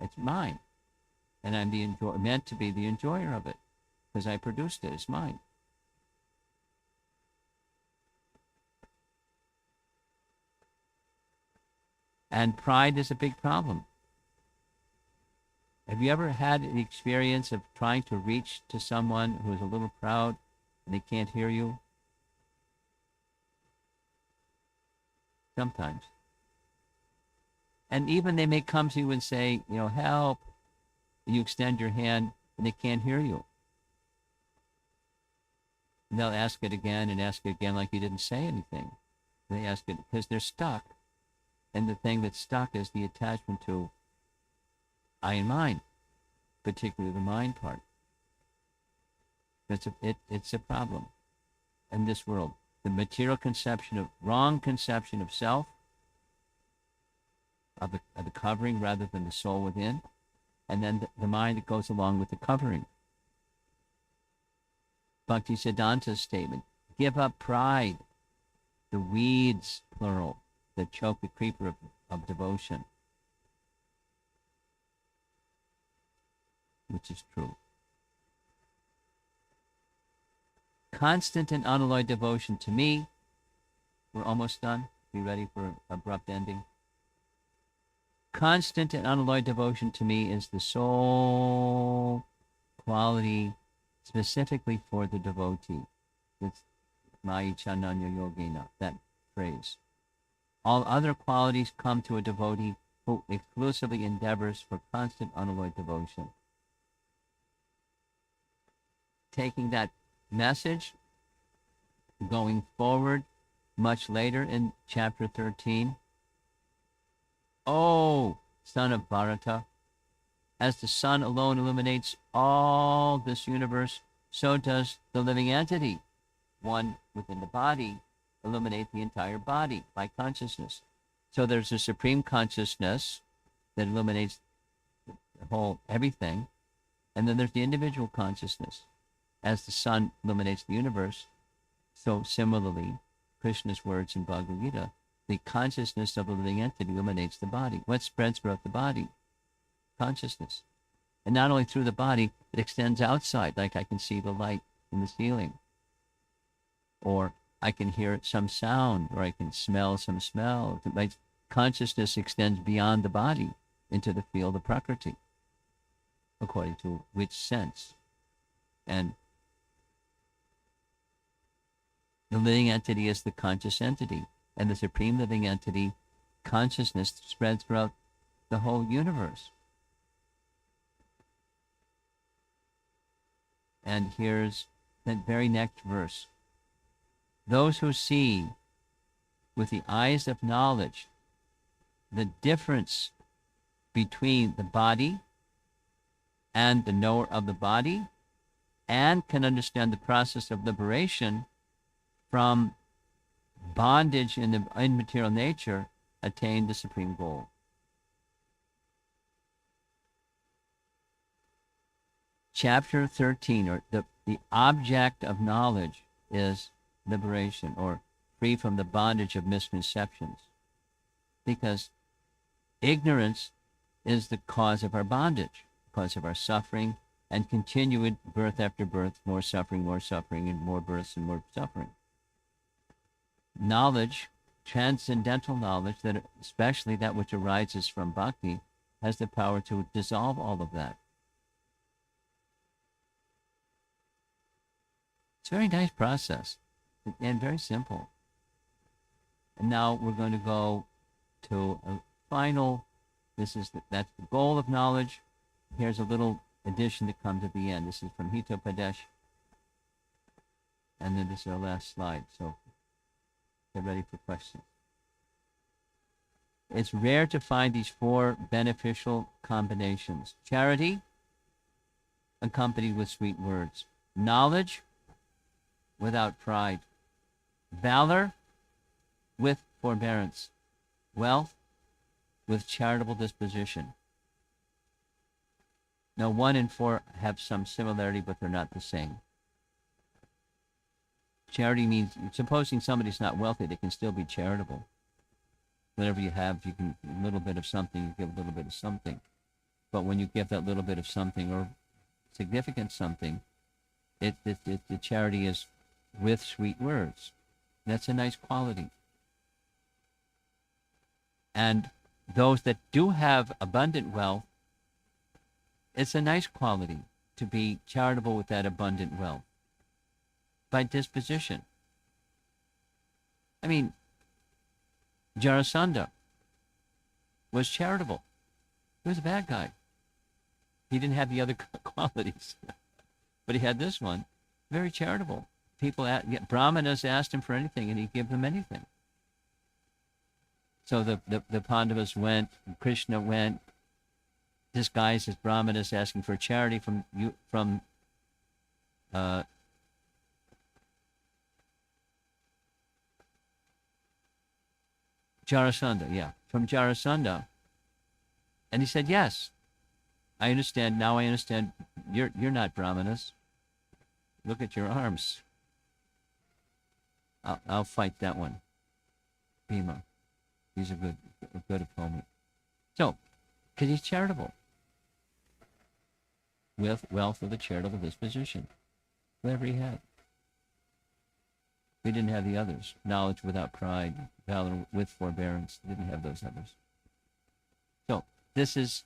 It's mine, and I'm meant to be the enjoyer of it, because I produced it. It's mine. And pride is a big problem. Have you ever had the experience of trying to reach to someone who is a little proud and they can't hear you? Sometimes. And even they may come to you and say, help. And you extend your hand and they can't hear you. And they'll ask it again and ask it again like you didn't say anything. They ask it because they're stuck. And the thing that's stuck is the attachment to I and mine, particularly the mind part. It's a problem in this world. The material wrong conception of self, of the covering rather than the soul within, and then the mind that goes along with the covering. Bhaktisiddhanta's statement, give up pride, the weeds, plural, that choke the creeper of devotion, which is true. Constant and unalloyed devotion to me. We're almost done. Be ready for abrupt ending. Constant and unalloyed devotion to me is the sole quality specifically for the devotee. It's Mai Chananya Yogena, that phrase. All other qualities come to a devotee who exclusively endeavors for constant unalloyed devotion. Taking that message, going forward much later in chapter 13. Oh, son of Bharata, as the sun alone illuminates all this universe, so does the living entity, one within the body, illuminate the entire body by consciousness. So there's a supreme consciousness that illuminates the whole everything, and then there's the individual consciousness. As the sun illuminates the universe, so similarly, Krishna's words in Bhagavad Gita, the consciousness of the living entity illuminates the body. What spreads throughout the body? Consciousness. And not only through the body, it extends outside, like I can see the light in the ceiling, or I can hear some sound, or I can smell some smell. My consciousness extends beyond the body into the field of Prakriti, according to which sense. And the living entity is the conscious entity, and the supreme living entity, consciousness, spreads throughout the whole universe. And here's that very next verse. Those who see with the eyes of knowledge the difference between the body and the knower of the body, and can understand the process of liberation from bondage in the immaterial nature, attain the supreme goal. Chapter 13, or the object of knowledge, is liberation, or free from the bondage of misconceptions. Because ignorance is the cause of our bondage, cause of our suffering, and continue it birth after birth, more suffering, and more births and more suffering. Knowledge, transcendental knowledge, that especially that which arises from bhakti, has the power to dissolve all of that. It's a very nice process and very simple. And now we're going to go to a final, that's the goal of knowledge. Here's a little addition that comes at the end. This is from Hitopadesh. And then this is our last slide. So get ready for questions. It's rare to find these four beneficial combinations. Charity, accompanied with sweet words. Knowledge, without pride. Valor, with forbearance. Wealth, with charitable disposition. Now, 1 and 4 have some similarity, but they're not the same. Charity means, supposing somebody's not wealthy, they can still be charitable. Whatever you have, you can, a little bit of something, you give a little bit of something. But when you give that little bit of something or significant something, the charity is with sweet words. That's a nice quality. And those that do have abundant wealth, it's a nice quality to be charitable with that abundant wealth by disposition. I mean, Jarasandha was charitable. He was a bad guy. He didn't have the other qualities, but he had this one. Very charitable. Brahmanas asked him for anything, and he'd give them anything. So the Pandavas went, Krishna went, disguised as Brahmanas, asking for charity from Jarasandha, from Jarasandha. And he said, yes, I understand. Now I understand. You're not Brahmanas. Look at your arms. I'll fight that one. Bhima. He's a good opponent. So, because he's charitable. With wealth of a charitable disposition. Whatever he had. We didn't have the others. Knowledge without pride. Valor with forbearance. Didn't have those others. So, this is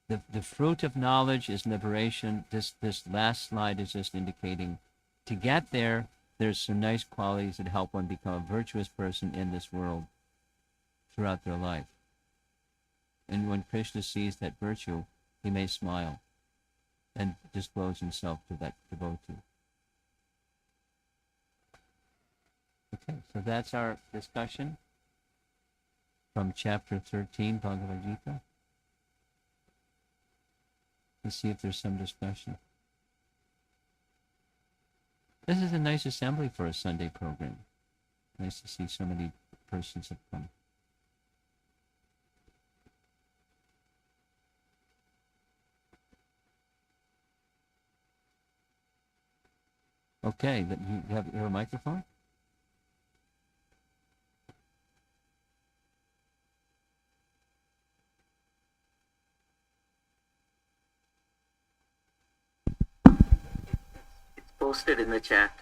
the fruit of knowledge is liberation. This last slide is just indicating to get there, there's some nice qualities that help one become a virtuous person in this world throughout their life. And when Krishna sees that virtue, he may smile and disclose himself to that devotee. Okay, so that's our discussion from chapter 13, Bhagavad Gita. Let's see if there's some discussion. This is a nice assembly for a Sunday program. Nice to see so many persons have come. Okay, you have a microphone? It's posted in the chat.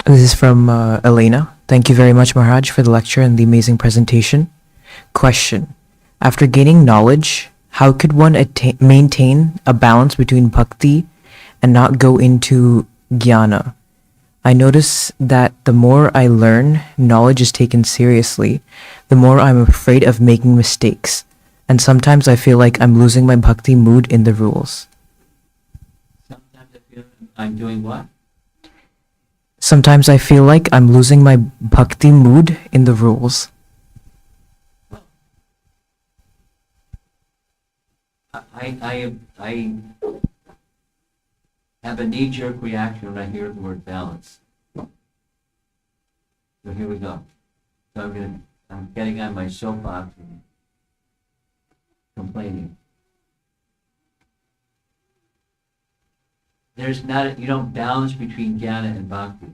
This is from Elena. Thank you very much, Maharaj, for the lecture and the amazing presentation. Question. After gaining knowledge, how could one maintain a balance between bhakti and not go into jnana? I notice that the more I learn, knowledge is taken seriously, the more I'm afraid of making mistakes. And sometimes I feel like I'm losing my bhakti mood in the rules. Sometimes I feel I'm doing what? Sometimes I feel like I'm losing my bhakti mood in the rules. I have a knee-jerk reaction when I hear the word balance. So here we go. So I'm getting on my soapbox and complaining. You don't balance between jnana and bhakti.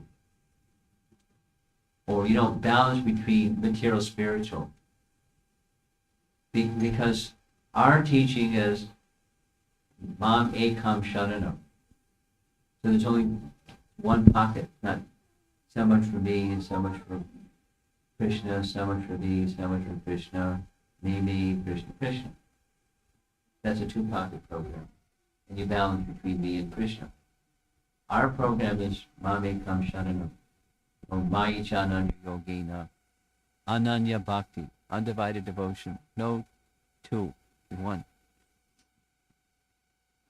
Or you don't balance between material spiritual. Because our teaching is Mam Ekam Sharanam. So there's only one pocket, not so much for me and so much for Krishna, so much for thee, so much for Krishna, me, Krishna, Krishna. That's a two-pocket program. And you balance between me and Krishna. Our program is Mame Kam Sharanam, or Mai Chananya Yogena, Ananya Bhakti, undivided devotion, no two in one.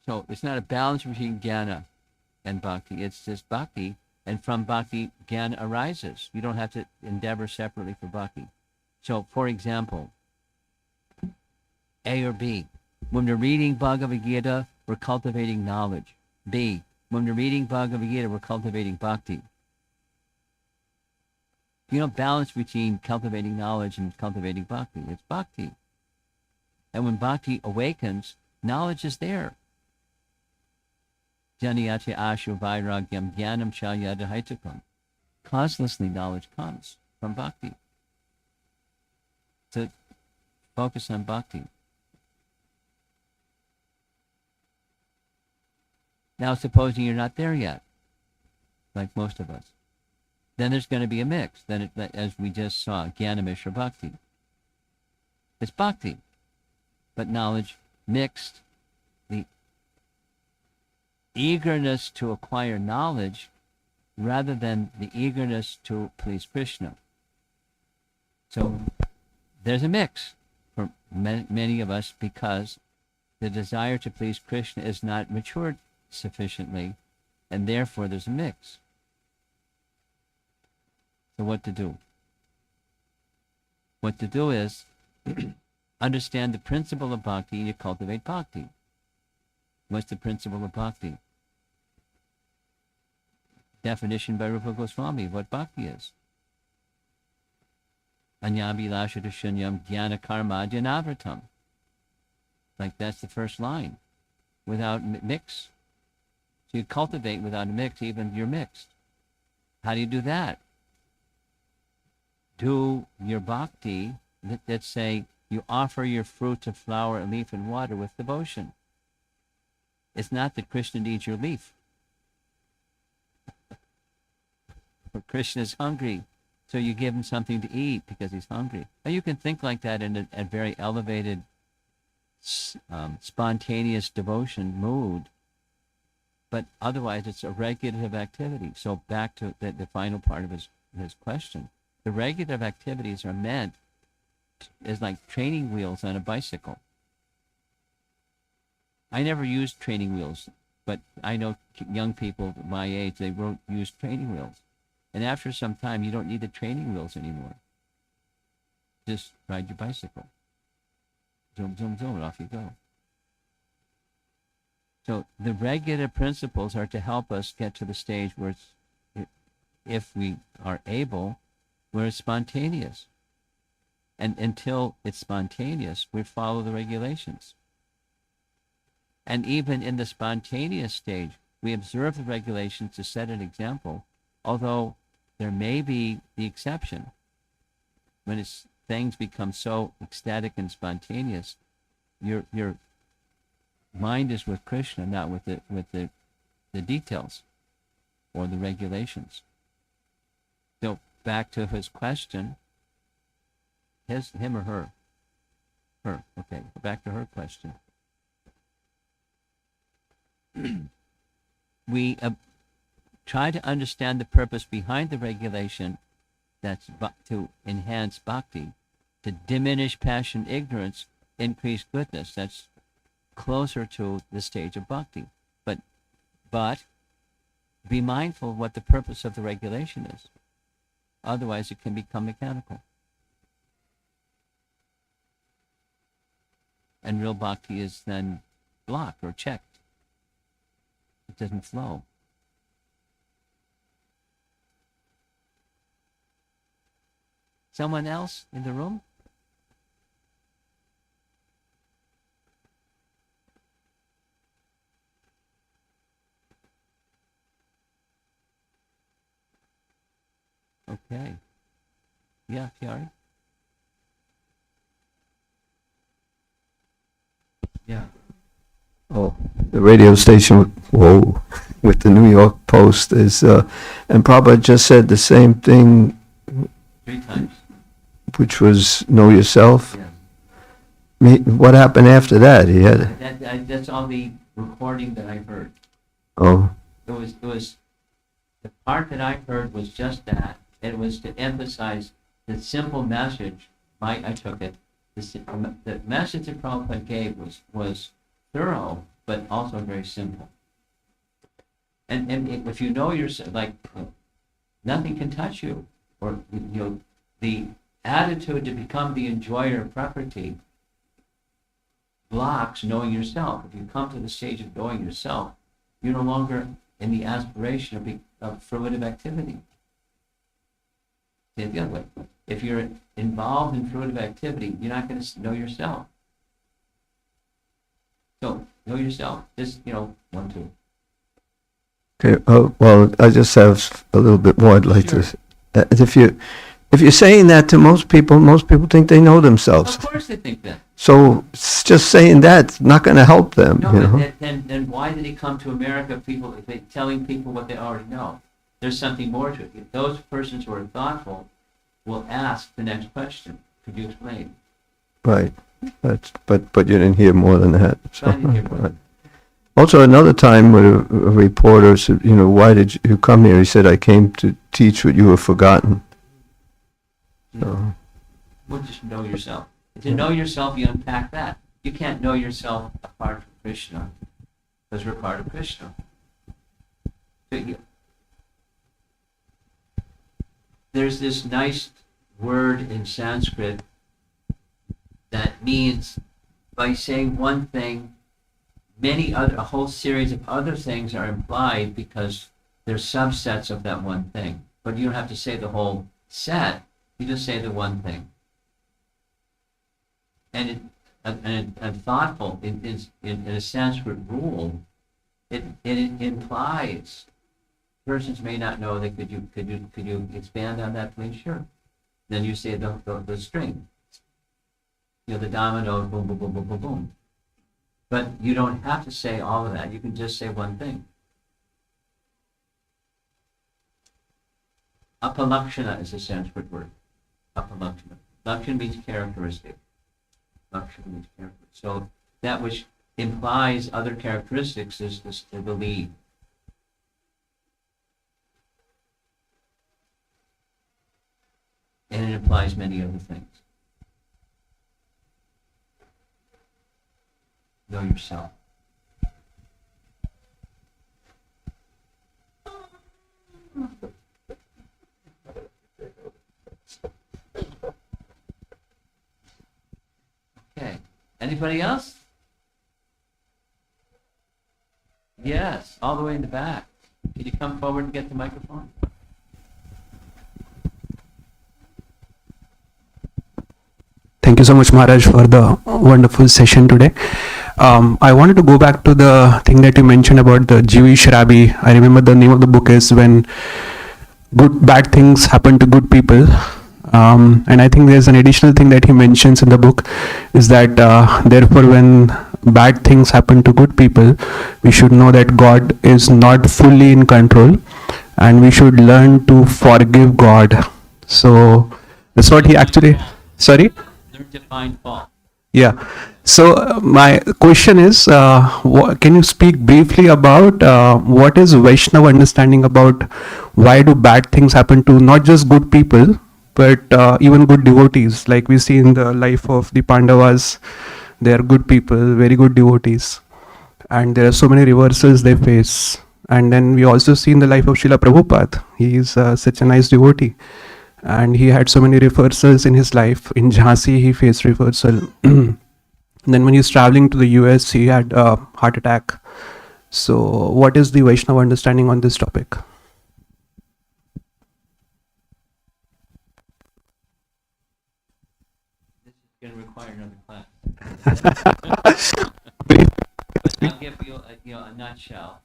So it's not a balance between Jnana and Bhakti, it's just Bhakti, and from Bhakti, Jnana arises. You don't have to endeavor separately for Bhakti. So, for example, A or B. When we're reading Bhagavad Gita, we're cultivating knowledge. B. When we're reading Bhagavad Gita, we're cultivating Bhakti. You don't balance between cultivating knowledge and cultivating Bhakti. It's Bhakti. And when Bhakti awakens, knowledge is there. Janiyati ashu vairagyam jnanam chayadahaitakam. Causelessly knowledge comes from Bhakti. So focus on Bhakti. Now supposing you're not there yet, like most of us, then there's going to be a mix. Then, as we just saw, Jnana Mishra Bhakti. It's Bhakti, but knowledge mixed. The eagerness to acquire knowledge rather than the eagerness to please Krishna. So there's a mix for many of us because the desire to please Krishna is not matured sufficiently, and therefore there's a mix. So what to do? What to do is understand the principle of bhakti and you cultivate bhakti. What's the principle of bhakti? Definition by Rupa Goswami of what bhakti is. Anyabhilasha shunyam jnana karma janavratam. Like that's the first line. Without mix. So you cultivate without a mix, even if you're mixed. How do you do that? Do your bhakti, let's say you offer your fruit to flower, leaf, and water with devotion. It's not that Krishna needs your leaf. But Krishna is hungry, so you give him something to eat because he's hungry. Now you can think like that in a very elevated, spontaneous devotion mood, but otherwise it's a regulative activity. So back to the final part of his question. The regulative activities are meant as like training wheels on a bicycle. I never used training wheels, but I know young people my age, they won't use training wheels. And after some time, you don't need the training wheels anymore. Just ride your bicycle. Zoom, zoom, zoom, and off you go. So the regulative principles are to help us get to the stage where it's, if we are able, where it's spontaneous. And until it's spontaneous, we follow the regulations. And even in the spontaneous stage, we observe the regulations to set an example, although there may be the exception. When things become so ecstatic and spontaneous, your mind is with Krishna, not with the details or the regulations. So back to his question, him or her? Her, okay, back to her question. We try to understand the purpose behind the regulation, that's to enhance bhakti, to diminish passion, ignorance, increase goodness. That's closer to the stage of bhakti. But be mindful of what the purpose of the regulation is. Otherwise, it can become mechanical. And real bhakti is then blocked or checked. It doesn't flow. Someone else in the room? Okay. Yeah, Tiari? Yeah. Oh, the radio station, whoa, with the New York Post is, and Prabhupada just said the same thing, 3 times. which was know yourself. Yeah. What happened after that? He had, That's all the recording that I heard. oh, It was the part that I heard was just that. It was to emphasize the simple message. I took it. The message that Prabhupada gave was thorough, but also very simple. And if you know yourself, like nothing can touch you, or the attitude to become the enjoyer of property blocks knowing yourself. If you come to the stage of knowing yourself, you're no longer in the aspiration of fruitive activity. Say it the other way. If you're involved in fruitive activity, you're not going to know yourself. So know yourself. Just 1, 2. okay, well, I just have a little bit more I'd like Sure. to, if you're saying that to most people think they know themselves. Of course they think that. So just saying that's not going to help them, No, you know? but then why did he come to America? Telling people what they already know. There's something more to it. If those persons who are thoughtful will ask the next question. Could you explain? Right. But you didn't hear more than that. So, I didn't hear more. right. Also, another time when a reporter said, why did you come here? He said, I came to teach what you have forgotten. So, Well, just know yourself. To know yourself, you unpack that. You can't know yourself apart from Krishna, because we're part of Krishna. There's this nice word in Sanskrit that means by saying one thing, a whole series of other things are implied because they're subsets of that one thing. But you don't have to say the whole set. You just say the one thing. And thoughtful in a Sanskrit rule, it implies persons may not know that. Could you expand on that, please? Sure. Then you say the string. The domino, boom, boom, boom, boom, boom, boom. But you don't have to say all of that. You can just say one thing. Apalakshana is a Sanskrit word. Apalakshana. Lakshana means characteristic. Lakshana means characteristic. So that which implies other characteristics is the lead. And it implies many other things. Know yourself. Okay. Anybody else? Yes, all the way in the back. Can you come forward and get the microphone? Thank you so much, Maharaj, for the wonderful session today. I wanted to go back to the thing that you mentioned about the Jewish rabbi. I remember the name of the book is When Bad Things Happen to Good People. And I think there's an additional thing that he mentions in the book is that therefore when bad things happen to good people, we should know that God is not fully in control and we should learn to forgive God. So that's what he actually, sorry? Learn to find fault. Yeah. So my question is, can you speak briefly about what is Vaishnava understanding about why do bad things happen to not just good people, but even good devotees? Like we see in the life of the Pandavas, they are good people, very good devotees. And there are so many reversals they face. And then we also see in the life of Srila Prabhupada, he is such a nice devotee. And he had so many reversals in his life. In Jhansi, he faced reversal. Then when he's traveling to the US, he had a heart attack. So what is the Vaishnava understanding on this topic? This is going to require another class. I'll give you a nutshell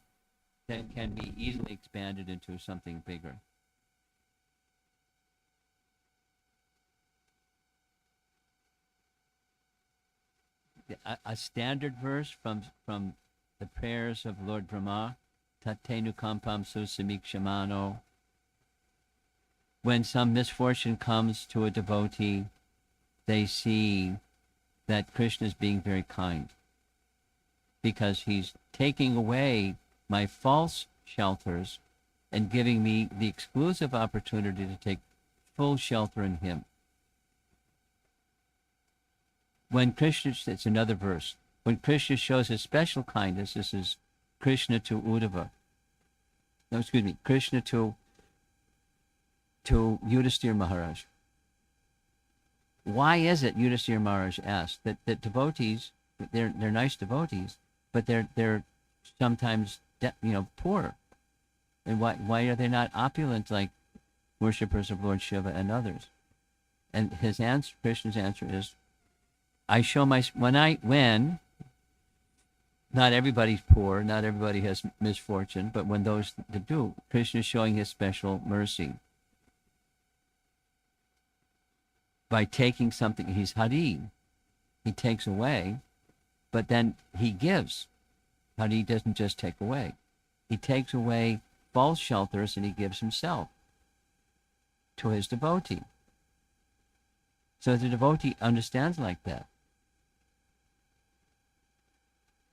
that can be easily expanded into something bigger. a standard verse from the prayers of Lord Brahma, Tatenu Kampam Susamik. When some misfortune comes to a devotee, they see that Krishna is being very kind because he's taking away my false shelters and giving me the exclusive opportunity to take full shelter in him. When Krishna, it's another verse, when Krishna shows his special kindness, this is Krishna to Uddhava. No, excuse me, Krishna to Yudhisthira Maharaj. Why is it, Yudhisthira Maharaj asked, that devotees, they're nice devotees, but they're sometimes poor, and why are they not opulent like worshippers of Lord Shiva and others? And his answer, Krishna's answer is, I show when not everybody's poor, not everybody has misfortune, but when those that do, Krishna is showing his special mercy by taking something. He's Hari, he takes away, but then he gives. Hari doesn't just take away. He takes away false shelters and he gives himself to his devotee. So the devotee understands like that.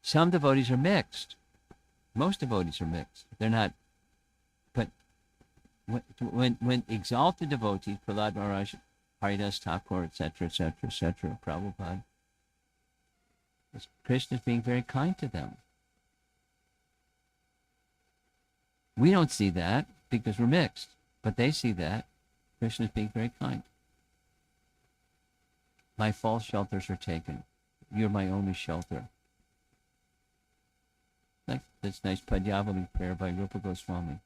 Some devotees are mixed. Most devotees are mixed. They're not. But when exalted devotees, Prahlad Maharaj, Haridas Thakur, etc., Prabhupada, Krishna is being very kind to them. We don't see that because we're mixed, but they see that. Krishna is being very kind. My false shelters are taken. You're my only shelter. That's nice Padyavali prayer by Rupa Goswami.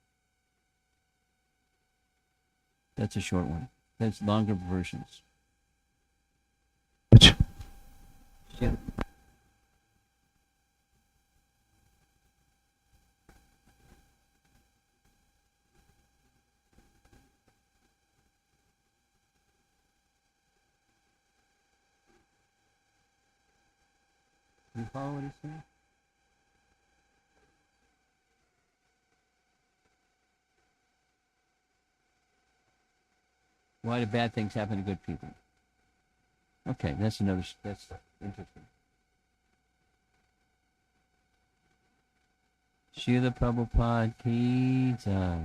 That's a short one. That's longer versions. Which? Yeah. You follow what he's saying? Why do bad things happen to good people? Okay, that's interesting. Srila Prabhupada ki jai.